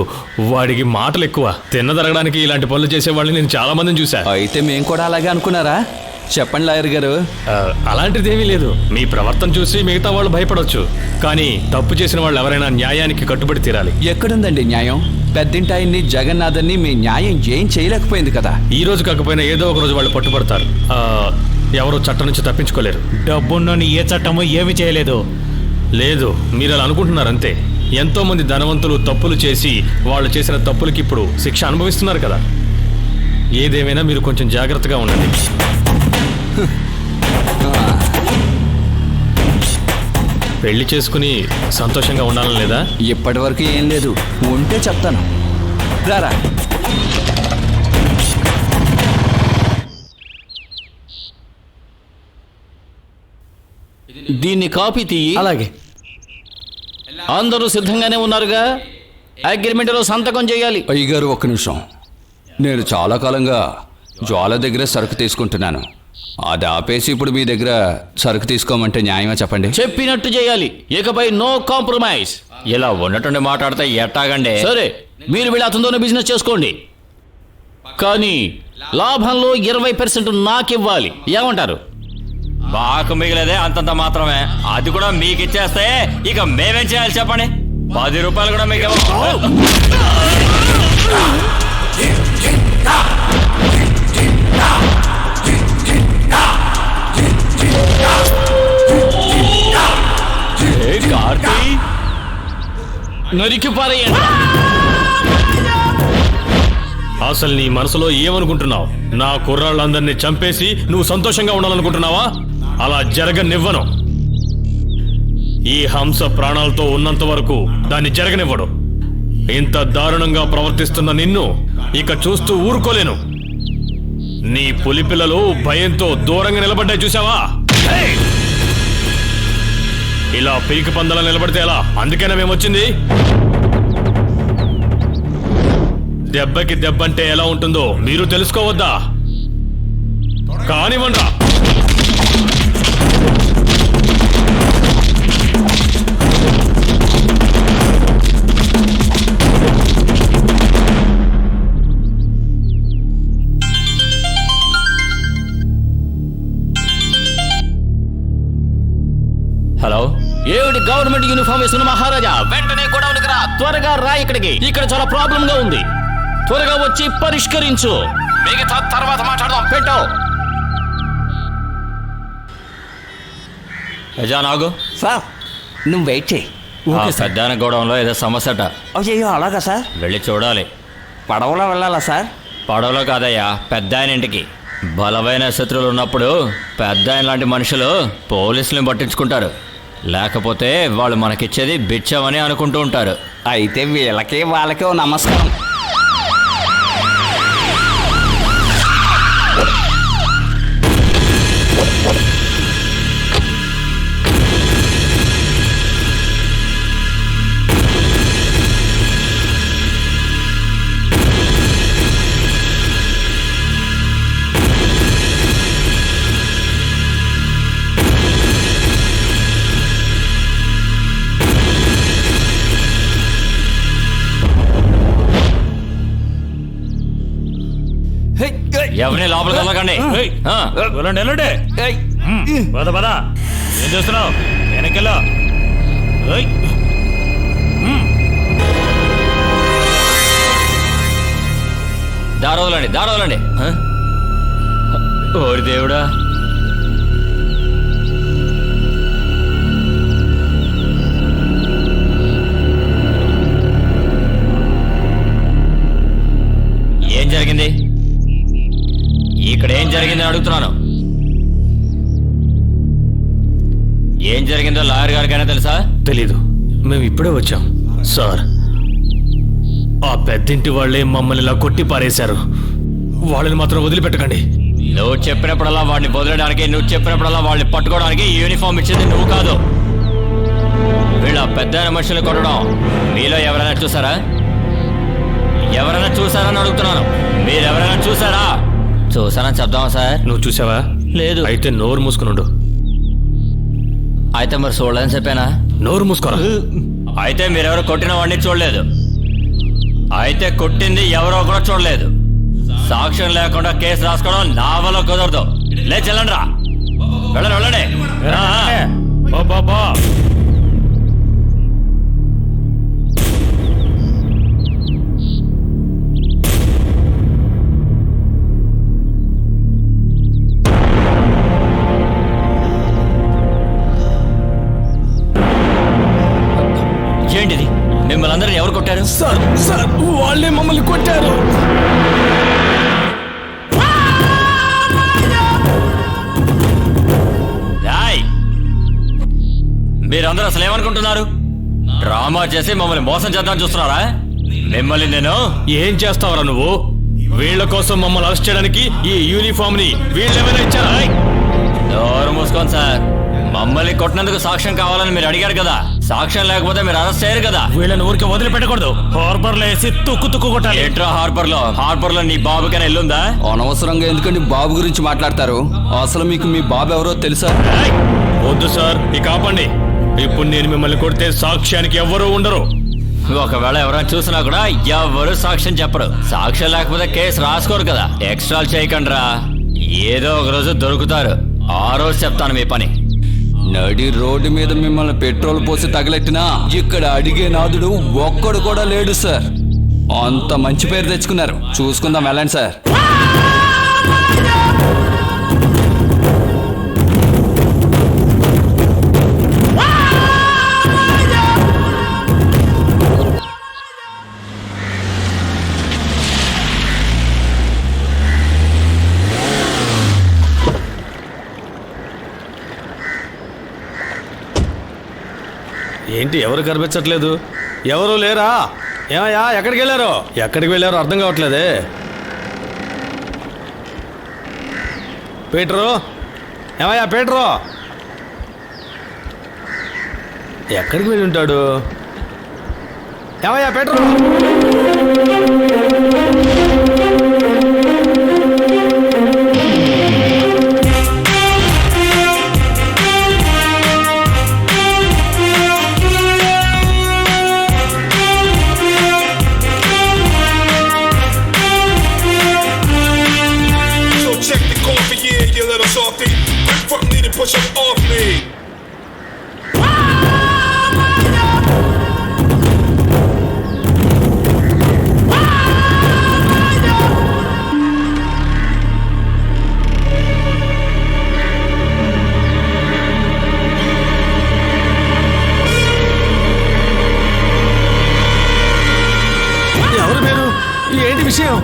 వాడికి మాటలు ఎక్కువ. తిన్నదరగడానికి ఇలాంటి పనులు చేసే వాళ్ళని నేను చాలా మందిని చూసా. అయితే మేం కూడా అలాగే అనుకున్నారా? చెప్పండి లాయర్ గారు. అలాంటిదేమీ లేదు. మీ ప్రవర్తన చూసి మిగతా వాళ్ళు భయపడవచ్చు, కానీ తప్పు చేసిన వాళ్ళు ఎవరైనా న్యాయానికి కట్టుబడి తీరాలి. ఎక్కడుందండి న్యాయం? పెద్దింటాయన్ని, జగన్నాథన్ని మీ న్యాయం ఏం చేయలేకపోయింది కదా. ఈ రోజు కాకపోయినా ఏదో ఒక రోజు వాళ్ళు పట్టుబడతారు. ఎవరు చట్టం నుంచి తప్పించుకోలేరు. డబ్బున్నోని ఏ చట్టము ఏమి చేయలేదు. లేదు, మీరు అలా అనుకుంటున్నారు అంతే. ఎంతో మంది ధనవంతులు తప్పులు చేసి వాళ్ళు చేసిన తప్పులకి ఇప్పుడు శిక్ష అనుభవిస్తున్నారు కదా. ఏదేమైనా మీరు కొంచెం జాగ్రత్తగా ఉండండి. పెళ్లి చేసుకుని సంతోషంగా ఉండాలని లేదా? ఇప్పటి వరకు ఏం లేదు, ఉంటే చెప్తాను. రారా. దీన్ని కాపీ తీయి. అలాగే. అందరూ సిద్ధంగానే ఉన్నారుగా? అగ్రిమెంట్లో సంతకం చేయాలి. అయ్యగారు ఒక్క నిమిషం. నేను చాలా కాలంగా జ్వాల దగ్గర సరుకు తీసుకుంటున్నాను. అది ఆపేసి ఇప్పుడు మీ దగ్గర సరుకు తీసుకోమంటే న్యాయమా చెప్పండి? చెప్పినట్టు చేయాలి. ఇకపై నో కాంప్రమైజ్. ఇలా ఉన్నట్టుండి మాట్లాడితే ఎట్టాగండి? సరే, మీరు వెళ్ళి అతనితోనే బిజినెస్ చేసుకోండి, కానీ లాభంలో 20% నాకివ్వాలి. ఏమంటారు? మాకు మిగిలేదే అంతంత మాత్రమే. అది కూడా మీకు ఇచ్చేస్తే ఇక మేమేం చేయాలి చెప్పండి? 10 రూపాయలు కూడా మీకు నరికి పారేయండి. అసలు నీ మనసులో ఏమనుకుంటున్నావు? నా కుర్రాళ్ళందరినీ చంపేసి నువ్వు సంతోషంగా ఉండాలనుకుంటున్నావా? అలా జరగనివ్వను. ఈ హంస ప్రాణాలతో ఉన్నంత వరకు దాన్ని జరగనివ్వడు. ఇంత దారుణంగా ప్రవర్తిస్తున్న నిన్ను ఇక చూస్తూ ఊరుకోలేను. నీ పులి పిల్లలు భయంతో దూరంగా నిలబడ్డాయి చూసావా? ఏయ్! ఇలా పీకి పందలా నిలబడితే ఎలా? అందుకేనా మేమొచ్చింది. దెబ్బకి దెబ్బంటే ఎలా ఉంటుందో మీరు తెలుసుకోవద్దా? కానివ్వండ్రా. హలో, ఏమిటి గవర్నమెంట్ యూనిఫామ్ వేసిన మహారాజా? వెంటనే గొడవనికి రా. త్వరగా రా ఇక్కడికి. ఇక్కడ చాలా ప్రాబ్లం గా ఉంది. త్వరగా వచ్చి పరిష్కరించు. మిగతా తర్వాత మాట్లాడదాం. పెట్టు. నాగు సార్ నువ్వు వెయిట్ చేయి. పెద్దాన గోడంలో ఏదో సమస్యట. అయ్యో అలాగా సార్? వెళ్ళి చూడాలి. పడవలో వెళ్ళాలా సార్? పడవలో కాదయ్యా, పెద్ద ఆయన ఇంటికి. బలమైన శత్రువులు ఉన్నప్పుడు పెద్ద ఆయన లాంటి మనుషులు పోలీసులను పట్టించుకుంటారు. లేకపోతే వాళ్ళు మనకిచ్చేది బిచ్చమని అనుకుంటూ ఉంటారు. అయితే వీళ్ళకి వాళ్ళకి ఓ నమస్కారం. ఎవరిని లోపలికి వెళ్ళకండి. ఏం చేస్తున్నావు? వెనకెళ్ళా. దారోదులండి, దారోదులండి. ఓరి దేవుడా. ఏం జరిగింది ఇక్కడ? ఏం జరిగిందని అడుగుతున్నాను. ఏం జరిగిందో లాయర్ గారికైనా తెలుసా? తెలీదు, మేము ఇప్పుడే వచ్చాం సార్. ఆ పెద్దింటి వాళ్ళే మమ్మల్ని ఇలా కొట్టి పారేశారు. వాళ్ళని మాత్రం వదిలిపెట్టకండి. నువ్వు చెప్పినప్పుడల్లా వాడిని వదిలేయడానికి, నువ్వు చెప్పినప్పుడల్లా వాళ్ళని పట్టుకోవడానికి యూనిఫామ్ ఇచ్చింది నువ్వు కాదు. వీళ్ళ పెద్ద మనుషులు కొట్టడం మీలో ఎవరైనా చూసారా? ఎవరైనా చూసారని అడుగుతున్నాను. మీరెవరైనా చూసారా? చూసానని చెప్దామా సార్? నువ్వు చూసావా? లేదు. అయితే నోరు మూసుకునుండు. అయితే మరి చూడలేదని చెప్పానా? నోరు మూసుకోరా. అయితే మీరెవరు కొట్టిన వాడిని చూడలేదు. అయితే కొట్టింది ఎవరో కూడా చూడలేదు. సాక్ష్యం లేకుండా కేసు రాసుకోవడం నా వల్ల కుదరదు. లేచి వెళ్ళండి రా. వెళ్ళండి వెళ్ళండి. ఏంటిది? మిమ్మల్ని అందరినీ ఎవరు కొట్టారు? సార్ సార్ వాళ్ళే మమ్మల్ని కొట్టారు. మీరందరూ అసలు ఏమనుకుంటున్నారు? డ్రామా చేసి మమ్మల్ని మోసం చేద్దామని చూస్తున్నారా? మిమ్మల్ని నేను ఏం చేస్తావురా నువ్వు? వీళ్ళ కోసం మమ్మల్ని అరెస్ట్ చేయడానికి ఈ యూనిఫామ్ ని వీళ్ళేమైనా ఇచ్చారా? ఎవరు మూసుకోండి సార్. మమ్మల్ని కొట్టినందుకు సాక్ష్యం కావాలని మీరు అడిగారు కదా. సాక్ష్యం లేకపోతే మీరు అరెస్ట్ చేయరు కదా. వీళ్ళని ఊరికి వదిలిపెట్టకూడదు. హార్బర్ లో వేసి తుక్కు కొట్టాలి. ఏంట్రా హార్బర్ లో నీ బాబుకైనా ఇల్లుందా? అనవసరంగా ఎందుకండి బాబు గురించి మాట్లాడతారు? అసలు మీకు మీ బాబు ఎవరో తెలుసా? ఏయ్! వద్దు సార్, ఇక ఆపండి. ఇప్పుడు నేను మిమ్మల్ని కొడితే సాక్ష్యానికి ఎవ్వరూ ఉండరు. ఒకవేళ ఎవరైనా చూసినా కూడా ఎవరు సాక్ష్యం చెప్పరు. సాక్ష్యం లేకపోతే కేసు రాసుకోరు కదా. ఎక్స్ట్రాలు చేయకండి రా. ఏదో ఒక రోజు దొరుకుతారు. ఆ రోజు చెప్తాను మీ పని. నడి రోడ్డు మీద మిమ్మల్ని పెట్రోల్ పోసి తగలెట్టినా ఇక్కడ అడిగే నాదుడు ఒక్కడు కూడా లేడు సార్. అంత మంచి పేరు తెచ్చుకున్నారు. చూసుకుందాం, వెళ్ళండి సార్. ఏంటి ఎవరు కనిపించట్లేదు? ఎవరు లేరా? ఏమయ్యా, ఎక్కడికి వెళ్ళారో? ఎక్కడికి వెళ్ళారో అర్థం కావట్లేదే. పీటరు, ఏమయ్యా పీటరు, ఎక్కడికి వెళ్ళి ఉంటాడు? ఏమయ్యా Peter? So check the coffee, yeah, you little softy. Quick from me to push it off me. ఎవరు మీరు? ఏంటి విషయం?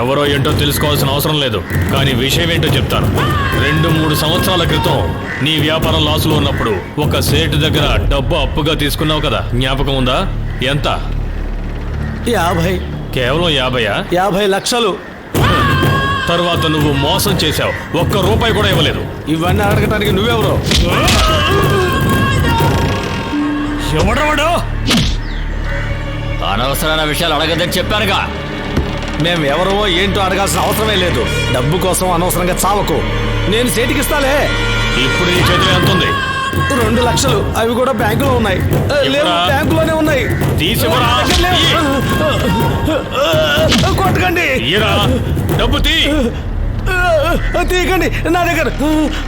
ఎవరో ఏంటో తెలుసుకోవాల్సిన అవసరం లేదు, కానీ విషయం ఏంటో చెప్తాను. 2-3 సంవత్సరాల క్రితం నీ వ్యాపారం లాసులో ఉన్నప్పుడు ఒక సేటు దగ్గర డబ్బు అప్పుగా తీసుకున్నావు కదా, జ్ఞాపకం ఉందా? ఎంత? 50. కేవలం 50? 50 లక్షలు. తర్వాత నువ్వు మోసం చేశావు. ₹1 కూడా ఇవ్వలేదు. ఇవన్నీ అడగటానికి నువ్వెవరు? ఎవడవాడు? అనవసరమైన విషయాలు అడగద్దని చెప్పానుగా. మేము ఎవరో ఏంటో అడగాల్సిన అవసరమే లేదు. డబ్బు కోసం అనవసరంగా చావకు. నేను సేటికిస్తాలే. ఇప్పుడు నీ చేతిలో ఎంత ఉంది? 2 లక్షలు. అవి కూడా బ్యాంకులో ఉన్నాయి. లేవు, ఇవ్వరా? బ్యాంకులోనే ఉన్నాయి. తీసివ్వరా? కొట్టకండి. ఇయ్యరా, డబ్బు తీ. తీయకండి నా దగ్గర.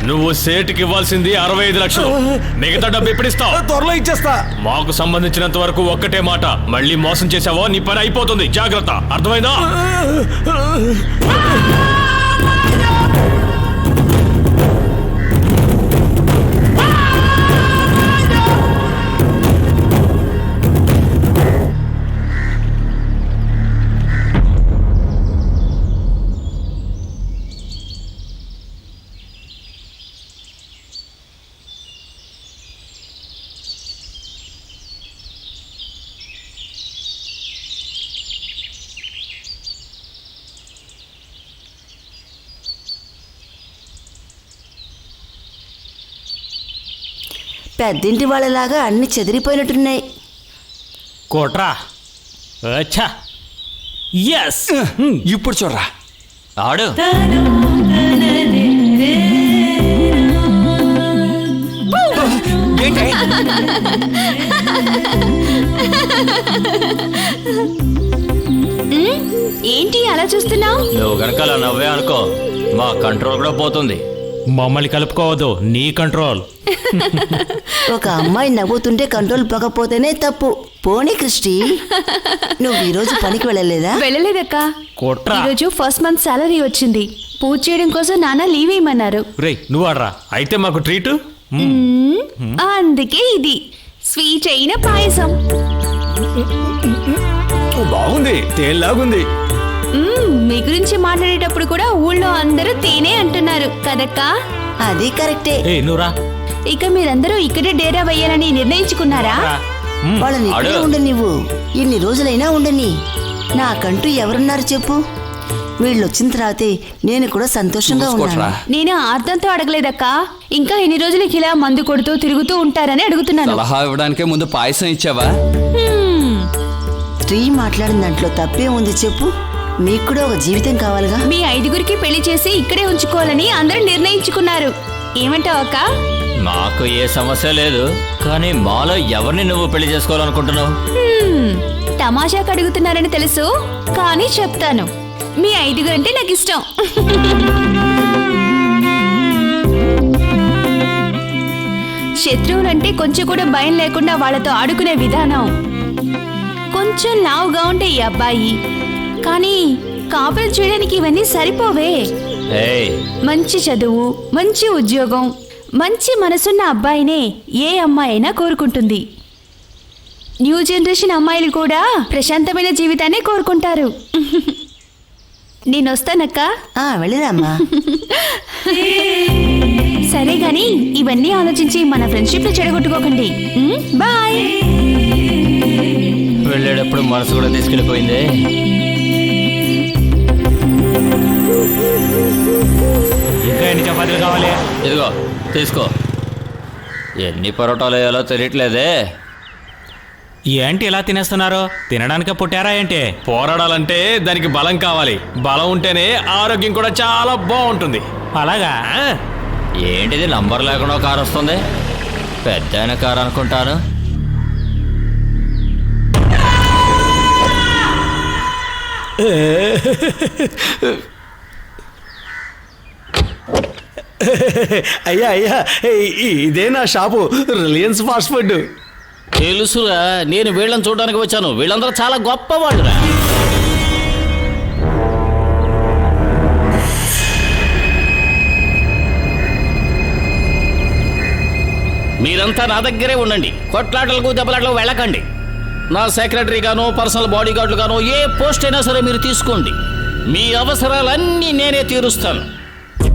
నువ్వు సేటుకి ఇవ్వాల్సింది 65 లక్షలు. మిగతా డబ్బు ఎప్పుడు ఇస్తావు? త్వరలో ఇచ్చేస్తా. మాకు సంబంధించినంత వరకు ఒక్కటే మాట, మళ్ళీ మోసం చేసావో నీ పని అయిపోతుంది. జాగ్రత్త, అర్థమైందా? పెద్దింటి వాళ్ళలాగా అన్ని చెదిరిపోయినట్టున్నాయి. కోట్రా. అచ్చా, ఎస్. ఇప్పుడు చూడరా. ఆడు ఏంటి? ఏంటి అలా చూస్తున్నావు? నువ్వు గనక అలా నవ్వే అనుకో, మా కంట్రోల్ కూడా పోతుంది. మమ్మల్ని కలుపుకోవద్దు, నీ కంట్రోల్. ఒక అమ్మాయి నవ్వుతుంటే కంట్రోల్ పోకపోతేనే తప్పు. పోనీ క్రిస్టి, నువ్వు ఈరోజు పనికి వెళ్ళలేదా? వెళ్ళలేదక్క. కోట్రా. ఈరోజు ఫస్ట్ మంత్ సాలరీ వచ్చింది. పూజ చేయడం కోసం నాన్న లీవ్ ఇమ్మన్నారు. రేయ్, నువ్వు ఆడరా. అయితే మాకు ట్రీటు. అందుకే ఇది స్వీట్ అయిన పాయసం. బాగుంది, తేలిలాగుంది. మీ గురించి మాట్లాడేటప్పుడు కూడా ఊళ్ళో అందరూ తేనే అంటున్నారు కదక్కా. అది కరెక్టే. ఏ నువ్వురా. ఇక మీరందరూ ఇక్కడే డేరా వేయాలని నిర్ణయించుకున్నారా? వాళ్ళని ఇక్కడే అడు. ఉండ నువ్వు ఇన్ని రోజులైనా ఉండని. నాకంటూ ఎవరున్నారు చెప్పు? వీళ్ళు వచ్చిన తర్వాతే నేను కూడా సంతోషంగా చూసుకోట్రా. ఉన్నాను. నేను అర్థంతో అడగలేదక్కా. ఇంకా ఎన్ని రోజులకి ఇలా మందు కొడుతూ తిరుగుతూ ఉంటారని అడుగుతున్నాను. సలహా ఇవ్వడానికే ముందు పాయసం ఇచ్చావా? స్త్రీ మాట్లాడిన దాంట్లో తప్పే ఉంది చెప్పు? మీకు కూడా ఒక జీవితం కావాలిగా. మీ 5గురికి పెళ్లి చేసి ఇక్కడే ఉంచుకోవాలని అందరూ నిర్ణయించుకున్నారు. ఏమంటావు అక్క? నాకు ఏ సమస్య లేదు, కానీ మాలో ఎవరిని నువ్వు పెళ్లి చేసుకోవాలనుకుంటున్నావు? తమాషాకు అడుగుతున్నారని తెలుసు, కానీ చెప్తాను. మీ 5గురంటే నాకు ఇష్టం. శత్రువులంటే కొంచెం కూడా భయం లేకుండా వాళ్ళతో ఆడుకునే విధానం. కొంచెం లావుగా ఉంటే ఈ అబ్బాయి, కానీ కాపురం చేయడానికి ఇవన్నీ సరిపోవే. ఏయ్, మంచి చదువు, మంచి ఉద్యోగం, మంచి మనసున్న అబ్బాయినే ఏ అమ్మాయి అయినా కోరుకుంటుంది. న్యూ జనరేషన్ అమ్మాయిలు కూడా ప్రశాంతమైన జీవితాన్ని కోరుకుంటారు. నేనొస్తానక్క. వెళ్ళిరామ్మా. సరే గాని ఇవన్నీ ఆలోచించి మన ఫ్రెండ్షిప్ ని చెడగొట్టుకోకండి. బాయ్. వెళ్ళేటప్పుడు మనసు కూడా తీసుకెళ్ళిపోయింది. ఇంకా ఎన్ని చపాతీలు కావాలి? ఇదిగో తీసుకో. ఎన్ని పరోటాలు వేయాలో తెలియట్లేదే. ఏంటి ఇలా తినేస్తున్నారు? తినడానికే పుట్టారా ఏంటి? పోరాడాలంటే దానికి బలం కావాలి. బలం ఉంటేనే ఆరోగ్యం కూడా చాలా బాగుంటుంది. అలాగా? ఏంటిది నంబర్ లేకుండా కారు వస్తుంది? పెద్ద అయిన కారు అనుకుంటాను. అయ్యా అయ్యా, ఇదే నా షాపు, రిలయన్స్ ఫాస్ట్ ఫుడ్. తెలుసురా, నేను వీళ్ళని చూడడానికి వచ్చాను. వీళ్ళందరూ చాలా గొప్పవాళ్ళురా. మీరంతా నా దగ్గరే ఉండండి. కొట్లాటలకు దెబ్బలాటలకు వెళ్ళకండి. నా సెక్రటరీ గానో పర్సనల్ బాడీ గార్డులు గానో ఏ పోస్ట్ అయినా సరే మీరు తీసుకోండి. మీ అవసరాలన్నీ నేనే తీరుస్తాను.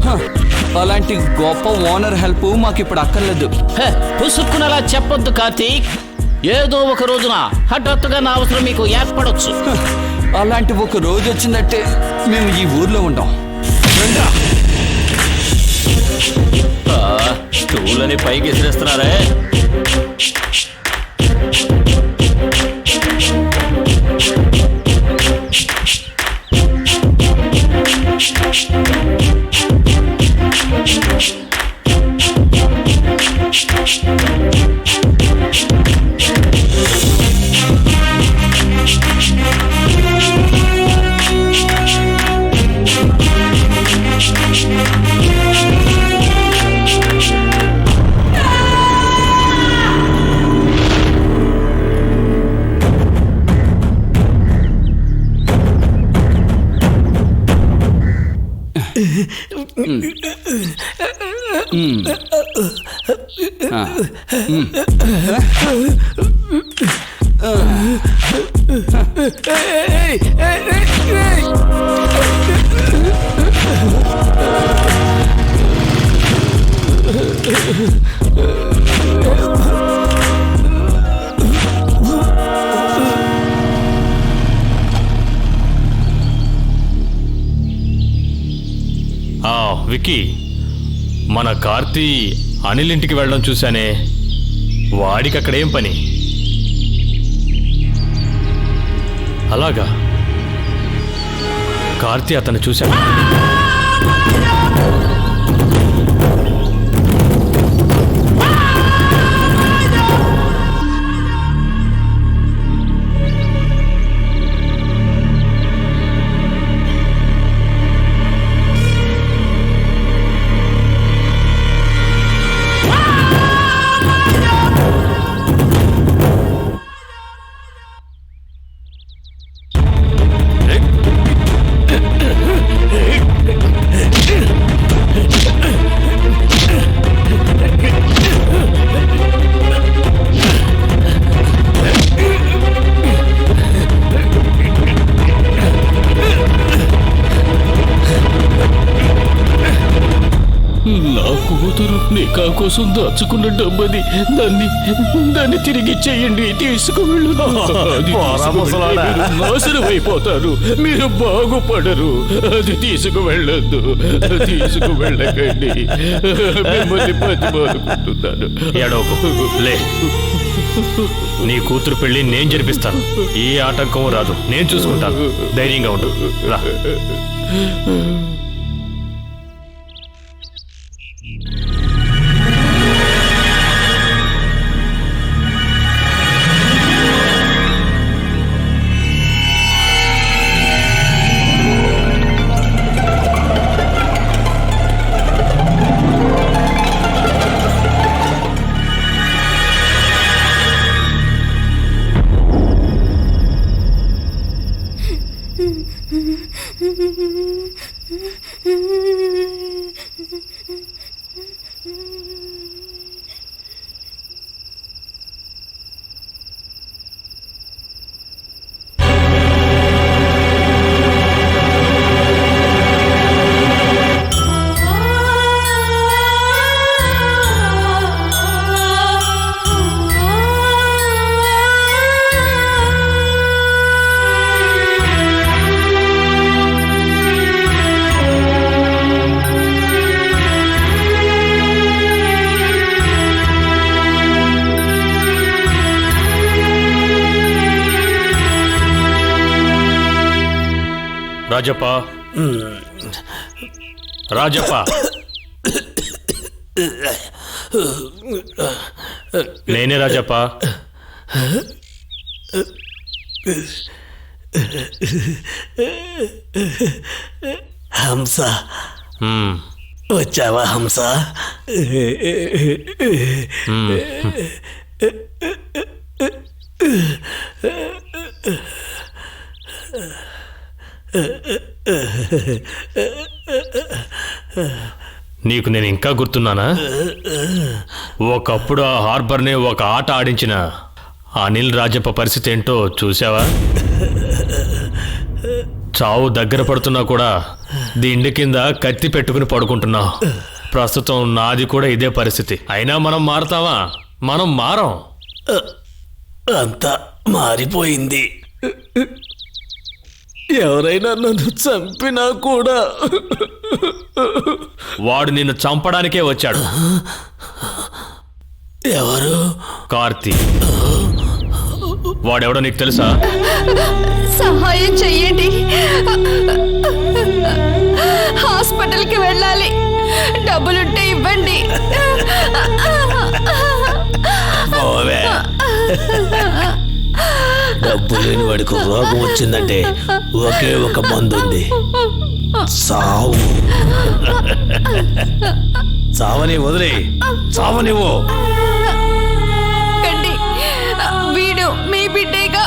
హ, అలాంటి గొప్ప ఓనర్ హెల్ప్ మాకు ఇప్పుడు అక్కర్లేదు. పుసుక్కునలా చెప్పొద్దు కార్తీక్. ఏదో ఒక రోజున హఠాత్తుగా నా అవసరం మీకు ఏర్పడొచ్చు. హ, అలాంటి ఒక రోజు వచ్చిందంటే మేము ఈ ఊర్లో ఉంటాం. స్టూలని పైకి విసిరేస్తున్నారే. విక్కీ, మన కార్తీ అనిల్ ఇంటికి వెళ్ళడం చూశానే. వాడికి అక్కడేం పని? అలాగా, కార్తీ అతను చూశాను. కోసం దాచుకున్న డబ్బది. దాన్ని తిరిగి చెయ్యండి, తీసుకువెళ్ళు. నాశనం అయిపోతారు, మీరు బాగుపడరు. అది తీసుకువెళ్ళొద్దు, తీసుకువెళ్ళకండి. మిమ్మల్ని బతిమాలుకుంటున్నాను. ఏడవకు, లే. నీ కూతురు పెళ్లి నేను జరిపిస్తాను. ఏ ఆటంకం రాదు, నేను చూసుకుంటాను. ధైర్యంగా ఉండు, రా. రాజప్ప, రాజప్ప, నేనే రాజప్ప. హంస, వచ్చావా హంస? నీకు నేను ఇంకా గుర్తున్నానా? ఒకప్పుడు ఆ హార్బర్ని ఒక ఆట ఆడించిన అనిల్ రాజప్ప పరిస్థితి ఏంటో చూసావా? చావు దగ్గర పడుతున్నా కూడా దిండి కింద కత్తి పెట్టుకుని పడుకుంటున్నావు. ప్రస్తుతం నాది కూడా ఇదే పరిస్థితి. అయినా మనం మారతావా? మనం మారం. అంతా మారిపోయింది. ఎవరైనా నన్ను చంపినా కూడా వాడు నిన్ను చంపడానికే వచ్చాడు. ఎవరు? కార్తీ. వాడెవడో నీకు తెలుసా? సహాయం చెయ్యండి, హాస్పిటల్కి వెళ్ళాలి, డబ్బులుంటే ఇవ్వండి. డబ్బు లేని వాడికి రోగం వచ్చిందంటే ఒకే ఒక మందు ఉంది, సావు. చావని వదిలే, చావనివ్వు. వీడు మీ బిడ్డేగా.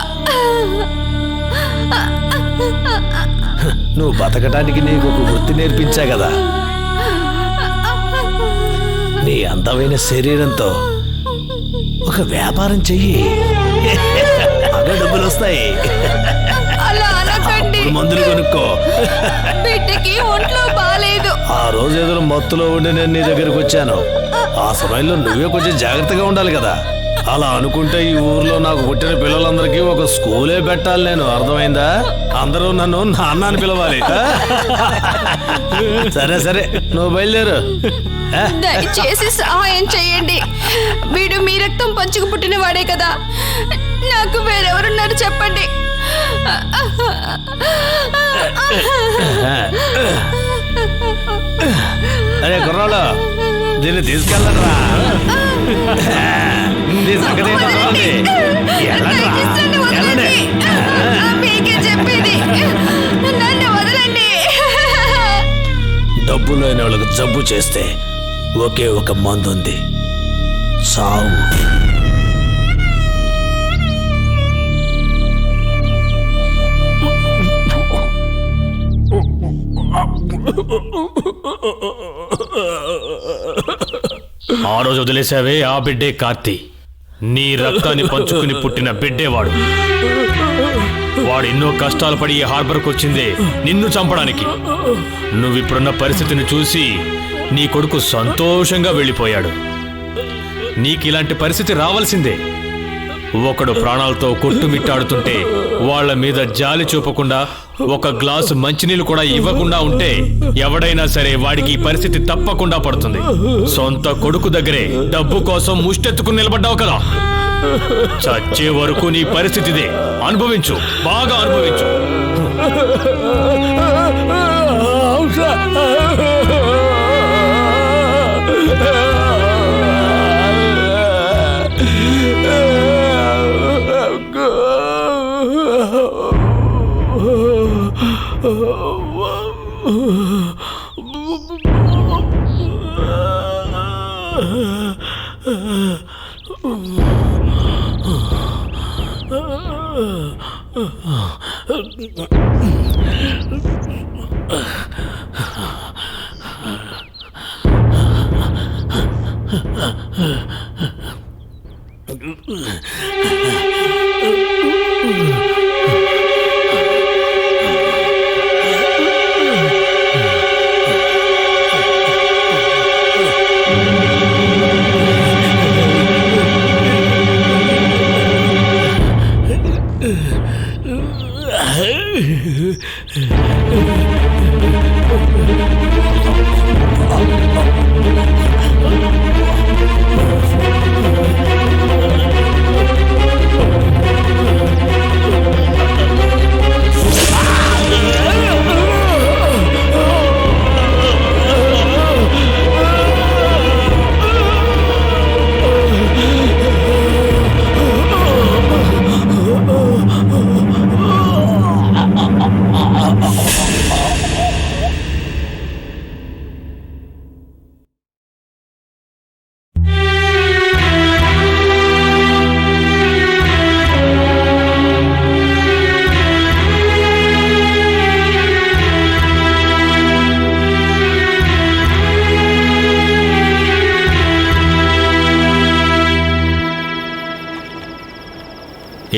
నువ్వు బతకటానికి నీకు ఒక వృత్తి నేర్పించా కదా. నీ అందమైన శరీరంతో ఒక వ్యాపారం చెయ్యి, బాగా డబ్బులు వస్తాయి. అలా అనకండి, మందులు కొనుక్కో. బిడ్డకి ఒంట్లో బాలేదు. ఆ రోజు ఏదో మత్తులో ఉండి నేను నీ దగ్గరికి వచ్చాను. ఆ సమయంలో నువ్వే కొంచెం జాగ్రత్తగా ఉండాలి కదా. అలా అనుకుంటే ఈ ఊర్లో నాకు పుట్టిన పిల్లలందరికీ ఒక స్కూలే పెట్టాలి నేను. అర్థమైందా? అందరూ నన్ను నాన్న అని పిలవాలి. సరే సరే, నువ్వు బయలుదేరు. దయచేసి సహాయం చేయండి. వీడు మీ రక్తం పంచుకు పుట్టిన వాడే కదా. నాకు వేరెవరున్నారు చెప్పండి. అరే కుర్రాళ్ళు, దీన్ని తీసుకెళ్ళరా. డబ్బు లేని వాళ్ళకి జబ్బు చేస్తే ఒకే ఒక మందు ఉంది, చావు. ఆ రోజు వదిలేసావే, ఆ బిడ్డే కార్తీ. నీ రక్తాన్ని పంచుకుని పుట్టిన బిడ్డే వాడు. వాడు ఎన్నో కష్టాలు పడి ఈ హార్బర్కి వచ్చిందే నిన్ను చంపడానికి. నువ్విప్పుడున్న పరిస్థితిని చూసి నీ కొడుకు సంతోషంగా వెళ్ళిపోయాడు. నీకు ఇలాంటి పరిస్థితి రావాల్సిందే. ఒకడు ప్రాణాలతో కొట్టుమిట్టాడుతుంటే వాళ్ళ మీద జాలి చూపకుండా ఒక గ్లాసు మంచినీళ్ళు కూడా ఇవ్వకుండా ఉంటే ఎవడైనా సరే వాడికి ఈ పరిస్థితి తప్పకుండా పడుతుంది. సొంత కొడుకు దగ్గరే డబ్బు కోసం ముష్టెత్తుకుని నిలబడ్డావు కదా, చచ్చే వరకు నీ పరిస్థితిదే. అనుభవించు, బాగా అనుభవించు.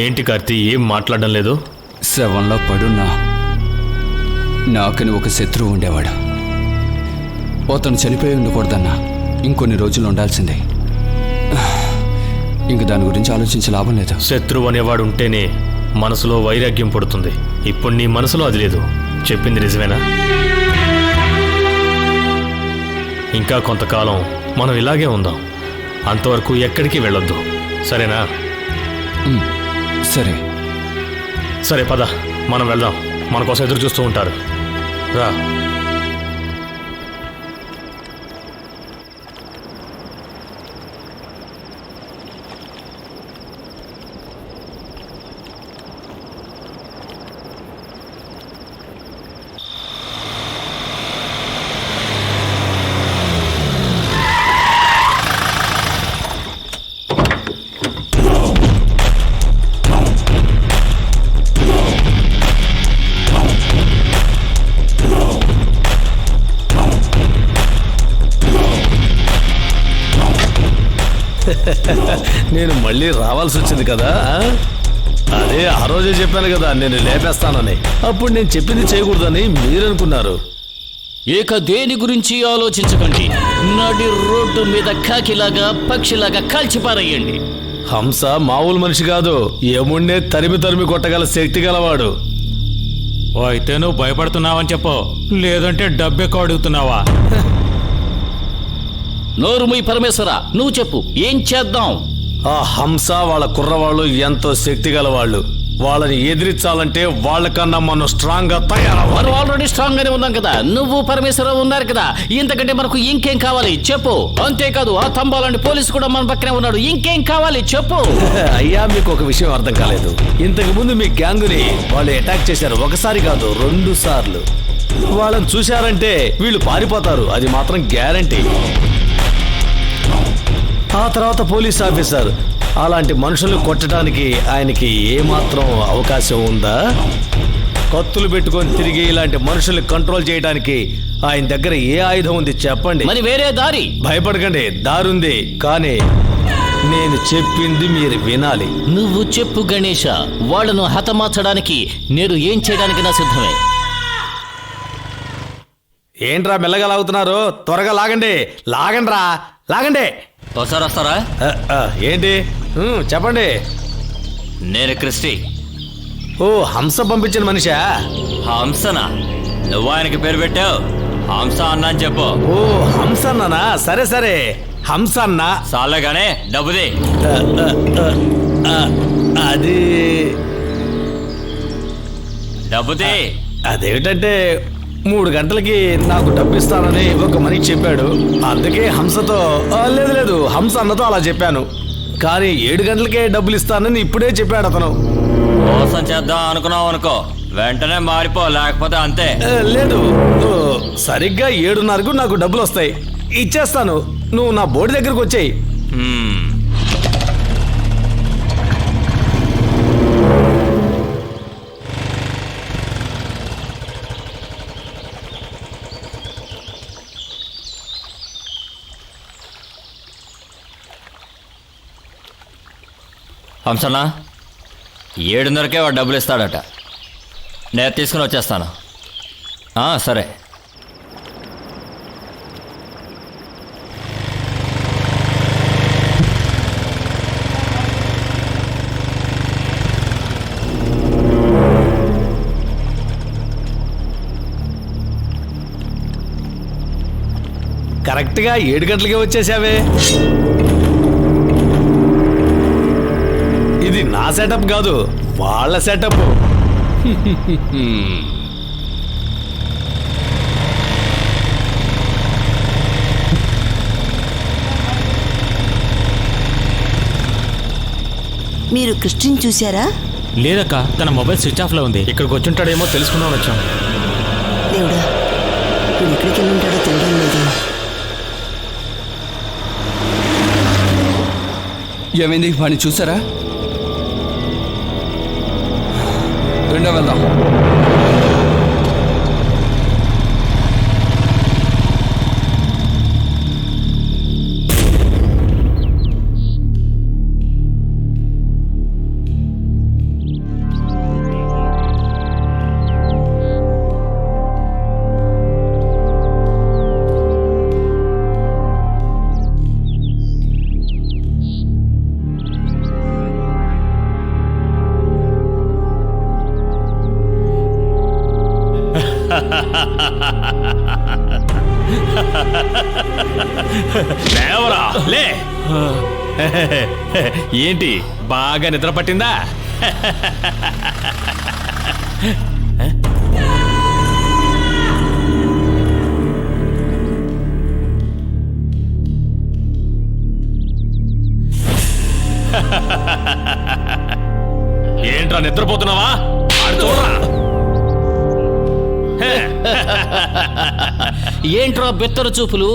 ఏంటి కార్తీ, ఏం మాట్లాడడం లేదు? శవంలో పడున్నా నాకని ఒక శత్రువు ఉండేవాడు. అతను చనిపోయి ఉండకూడదన్నా, ఇంకొన్ని రోజులు ఉండాల్సిందే. ఇంక దాని గురించి ఆలోచించే లాభం లేదు. శత్రువు అనేవాడు ఉంటేనే మనసులో వైరాగ్యం పుడుతుంది. ఇప్పుడు నీ మనసులో అది లేదు. చెప్పింది నిజమేనా? ఇంకా కొంతకాలం మనం ఇలాగే ఉందాం. అంతవరకు ఎక్కడికి వెళ్ళొద్దు, సరేనా? సరే సరే, పద, మనం వెళ్దాం. మన కోసం ఎదురు చూస్తూ ఉంటారు. రా. నేను మళ్ళీ రావాల్సి వచ్చింది కదా. అదే ఆ రోజే చెప్పాను కదా నేను లేపేస్తానని. అప్పుడు నేను చెప్పింది చేయకూడదని మీరనుకున్నారు. ఇక దేని గురించి ఆలోచించకండి. నడి రోడ్డు మీద కాకిలాగా పక్షిలాగా కాల్చిపారేయండి. హంస మామూలు మనిషి కాదు, యముణ్ణే తరిమి తరిమి కొట్టగల శక్తి గలవాడు. అయితే నువ్వు భయపడుతున్నావని చెప్పు, లేదంటే డబ్బెక్కువ అడుగుతున్నావా? నోరుమూయి పరమేశ్వర, నువ్వు చెప్పు, ఏం చేద్దాం? ఆ హంస వాళ్ళ కుర్రవాళ్ళు ఎంతో శక్తి గలవాళ్ళు. వాళ్ళని ఎదిరించాలంటే వాళ్ళకన్నా మనం స్ట్రాంగ్ గా తయారవ్వాలి. మనం ఆల్రెడీ స్ట్రాంగ్ గానే ఉన్నాం కదా. నువ్వు పరమేశ్వర ఉన్నారు కదా, ఇంతకంటే మనకు ఇంకేం కావాలి చెప్పు. అంతేకాదు ఆ తంబాలంటి పోలీసు కూడా మన పక్కనే ఉన్నాడు. ఇంకేం కావాలి చెప్పు. అయ్యా, మీకు ఒక విషయం అర్థం కాలేదు. ఇంతకు ముందు మీ గ్యాంగుని వాళ్ళు అటాక్ చేశారు. ఒకసారి కాదు, 2 సార్లు. వాళ్ళని చూశారంటే వీళ్ళు పారిపోతారు, అది మాత్రం గ్యారంటీ. ఆ తర్వాత పోలీస్ ఆఫీసర్. అలాంటి మనుషులు కొట్టడానికి ఆయనకి ఏమాత్రం అవకాశం ఉందా? కత్తులు పెట్టుకొని తిరిగి ఇలాంటి మనుషుల్ని కంట్రోల్ చేయడానికి ఆయన దగ్గర ఏ ఆయుధం ఉంది చెప్పండి. మరి వేరే దారి? భయపడకండి, దారుంది. కానీ నేను చెప్పింది మీరు వినాలి. నువ్వు చెప్పు గణేష. వాళ్ళను హతమార్చడానికి నేను ఏం చేయడానికి నా సిద్ధమే. ఏంట్రా మెల్లగా లాగుతున్నారు? త్వరగా లాగండి, లాగండి రా, లాగండి. ఒకసారి వస్తారా? ఏంటి చెప్పండి. నేను క్రిస్టి. ఓ, హంస పంపించిన మనిషా? హంసనా? నువ్వు ఆయనకి పేరు పెట్టావు, హంస అన్నా అని చెప్పు. ఓ, హంస అన్నానా? సరే సరే, హంస అన్నా. సాలేగానే డబ్బుది. అది డబ్బుది. అదేమిటంటే 3 గంటలకి నాకు డబ్బు ఇస్తానని ఒక మనిషి చెప్పాడు. అందుకే హంసతో లేదు హంస అన్నతో అలా చెప్పాను. కానీ 7 గంటలకే డబ్బులు ఇస్తానని ఇప్పుడే చెప్పాడు అతను. మోసం చేద్దాం అనుకున్నావు అనుకో, వెంటనే మారిపో, లేకపోతే అంతే. లేదు, సరిగ్గా 7:30కు నాకు డబ్బులు వస్తాయి, ఇచ్చేస్తాను. నువ్వు నా బోర్డు దగ్గరకు వచ్చేయి. హంసన్నా, 7:30కే వాడు డబ్బులు ఇస్తాడట. నేను తీసుకుని వచ్చేస్తాను. సరే. కరెక్ట్గా 7 గంటలకే వచ్చేసావే. ఇది నా సెటప్ కాదు, వాళ్ళ సెటప్. మీరు క్రిస్టిన్ చూసారా? లేదక్క, తన మొబైల్ స్విచ్ ఆఫ్లో ఉంది. ఇక్కడికి వచ్చుంటాడేమో తెలుసుకుందామని వచ్చాం. దేవుడా, నేను ఎక్కడికి వెళ్ళి ఉంటాడో తెలియడం లేదు. ఏమైంది, వాడిని చూసారా? రెండో వెళ్దాం. లేవరా, లే. ఏంటి, బాగా నిద్ర పట్టిందా? ఏంట్రా నిద్రపోతున్నావా? చూడరా. ఏంట్రా బెత్తర చూపులు?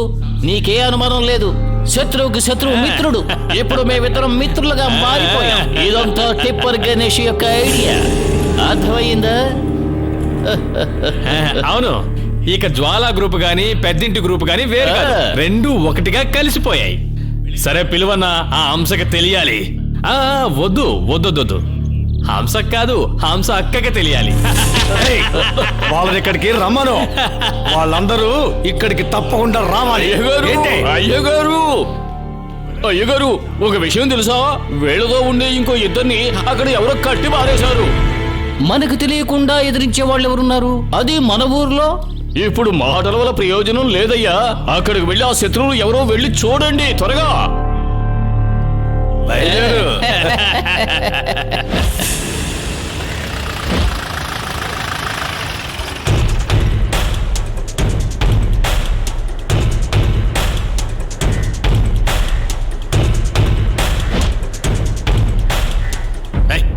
నీకే అనుమానం లేదు, శత్రువుకి శత్రువు మిత్రుడు. ఇప్పుడు మేమిద్దరం మిత్రులుగా మారిపోయాం. ఇదంతా టిప్పర్ గణేష్ యొక్క ఐడియా, అర్థమైందా? అవును, ఇక జ్వాలా గ్రూప్ గాని పెద్దింటి గ్రూప్ గాని వేరు కాదు, రెండు ఒకటిగా కలిసిపోయాయి. సరే పిలువన్నా, ఆ హంసకి తెలియాలి. వద్దు వద్దు వద్దు, హంస కాదు, హంస అక్కకి తెలియాలి. వాళ్ళని ఇక్కడికి రమ్మను, వాళ్ళందరూ ఇక్కడికి తప్పకుండా రావాలి. అయ్యగారు, ఒక విషయం తెలుసా? వేళతో ఉండే ఇంకో ఇద్దరిని అక్కడ ఎవరో కట్టి మారేశారు. మనకు తెలియకుండా ఎదిరించే వాళ్ళు ఎవరున్నారు? అది మన ఊర్లో. ఇప్పుడు మాటల వల్ల ప్రయోజనం లేదయ్యా. అక్కడికి వెళ్ళి ఆ శత్రువులు ఎవరో వెళ్ళి చూడండి త్వరగా.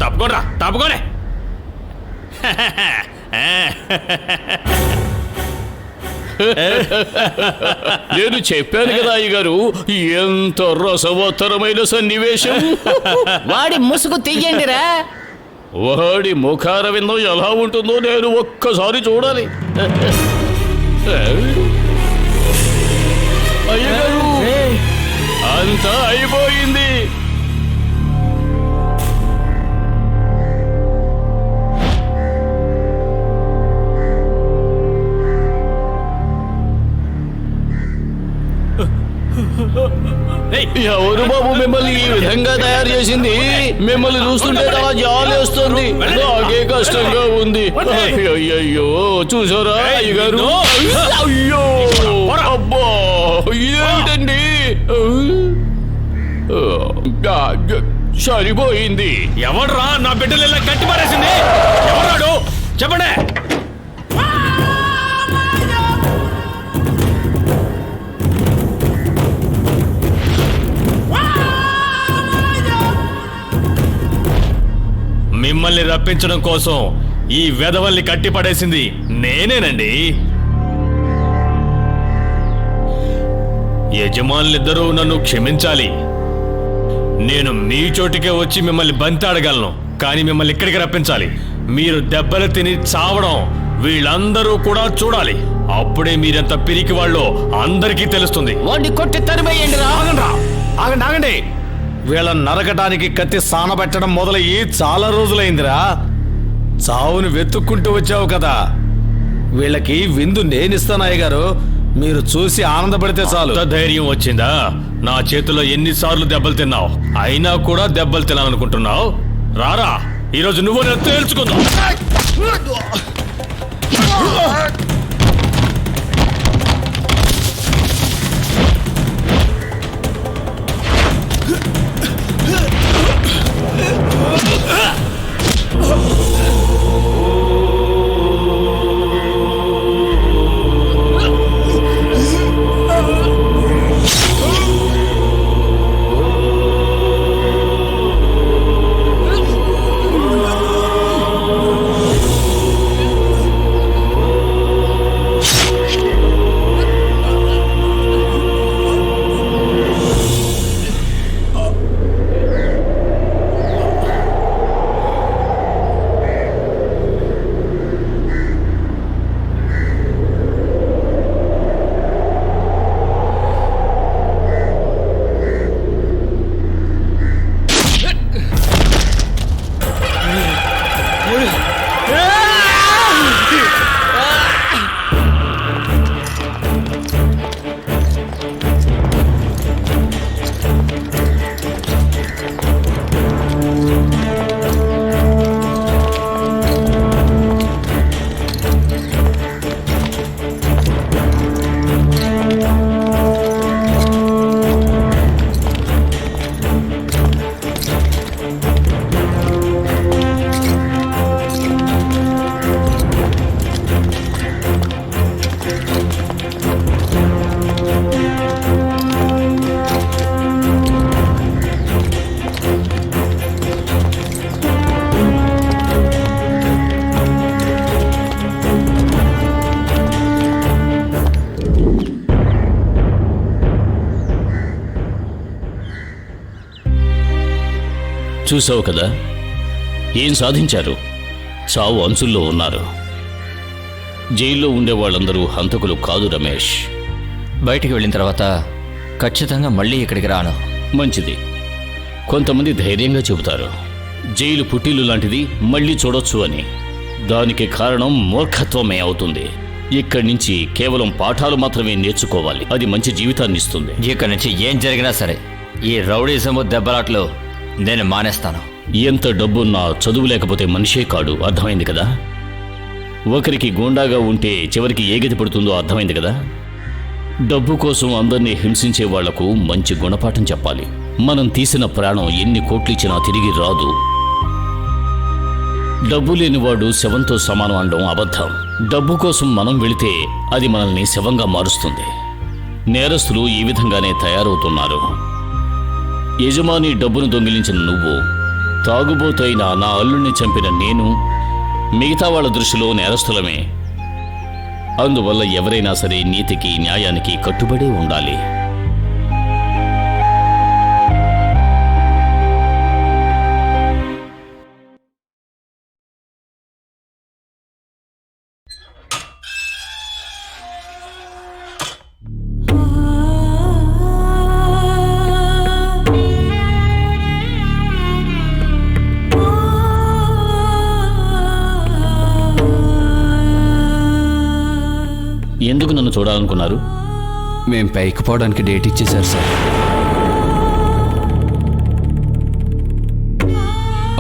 తప్పకుండా తప్పకుండా. నేను చెప్పాను కదా అయ్యగారు, ఎంత రసవత్తరమైన సన్నివేశం. వాడి ముసుగు తీయండిరా. వాడి ముఖార విందం ఎలా ఉంటుందో నేను ఒక్కసారి చూడాలి. అయ్యగారు, అంతా అయిపోయింది. తయారు చేసింది. మిమ్మల్ని చూస్తుంటే చాలా జాలి వస్తుంది. నాకే కష్టంగా ఉంది. అయ్యో చూసారా అయ్యగారు? అయ్యో అబ్బా ఏమిటండి? సరిపోయింది. ఎవడ్రా నా బిడ్డలు ఇలా కట్టి పారేసింది? ఎవరాడు చెప్పండి. మిమ్మల్ని రప్పించడం కోసం ఈ వెధవల్ని కట్టి పడేసింది నేనేనండి. యజమానులిద్దరూ నన్ను క్షమించాలి. నేను మీ చోటికే వచ్చి మిమ్మల్ని బంతాడగలను, కానీ మిమ్మల్ని ఇక్కడికి రప్పించాలి. మీరు దెబ్బలు తిని చావడం వీళ్ళందరూ కూడా చూడాలి. అప్పుడే మీరెంత పిరికి వాళ్ళో అందరికీ తెలుస్తుంది. వాడిని కొట్టి తరిమేయండి. ఆగండి ఆగండి. వీళ్ళని నరకటానికి కత్తి సానబెట్టడం మొదలయ్యి చాలా రోజులైందిరా. చావుని వెతుక్కుంటూ వచ్చావు కదా. వీళ్ళకి విందు నేనిస్తానయ్య గారు, మీరు చూసి ఆనందపడితే చాలు. అంత ధైర్యం వచ్చిందా? నా చేతిలో ఎన్నిసార్లు దెబ్బలు తిన్నావు, అయినా కూడా దెబ్బలు తినాలనుకుంటున్నావు? రారా, ఈరోజు నువ్వు నేను తేల్చుకుందాం. చూసావు కదా ఏం సాధించారు. చావు అంచుల్లో ఉన్నారు. జైల్లో ఉండే వాళ్ళందరూ హంతకులు కాదు రమేష్. బయటికి వెళ్ళిన తర్వాత ఖచ్చితంగా మళ్ళీ ఇక్కడికి రాను. మంచిది. కొంతమంది ధైర్యంగా చెబుతారు జైలు పుట్టిల్లు లాంటిది, మళ్ళీ చూడొచ్చు అని. దానికి కారణం మూర్ఖత్వమే అవుతుంది. ఇక్కడి నుంచి కేవలం పాఠాలు మాత్రమే నేర్చుకోవాలి. అది మంచి జీవితాన్ని ఇస్తుంది. ఇక్కడి నుంచి ఏం జరిగినా సరే ఈ రౌడీజము దెబ్బలాట్లు నేను మానేస్తాను. ఎంత డబ్బున్నా చదువు లేకపోతే మనిషే కాడు. అర్థమైంది కదా? ఒకరికి గూండాగా ఉంటే చివరికి ఏ గతి పడుతుందో అర్థమైంది కదా? డబ్బు కోసం అందరినీ హింసించే వాళ్లకు మంచి గుణపాఠం చెప్పాలి. మనం తీసిన ప్రాణం ఎన్ని కోట్లిచ్చినా తిరిగి రాదు. డబ్బు లేనివాడు శవంతో సమానం అనడం అబద్ధం. డబ్బు కోసం మనం వెళితే అది మనల్ని శవంగా మారుస్తుంది. నేరస్తులు ఈ విధంగానే తయారవుతున్నారు. యజమాని డబ్బును దొంగిలించిన నువ్వు, తాగుబోతైన నా అల్లుణ్ణి చంపిన నేను మిగతా వాళ్ళ దృష్టిలో నేరస్తులమే. అందువల్ల ఎవరైనా సరే నీతికి న్యాయానికి కట్టుబడి ఉండాలి. ఎందుకు నన్ను చూడాలనుకున్నారు? మేం పైకి పోవడానికి డేట్ ఇచ్చేశారు సార్.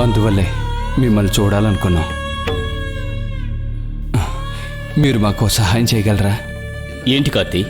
అందువల్లే మిమ్మల్ని చూడాలనుకున్నాం. మీరు మాకు సహాయం చేయగలరా? ఏంటి కార్తీ?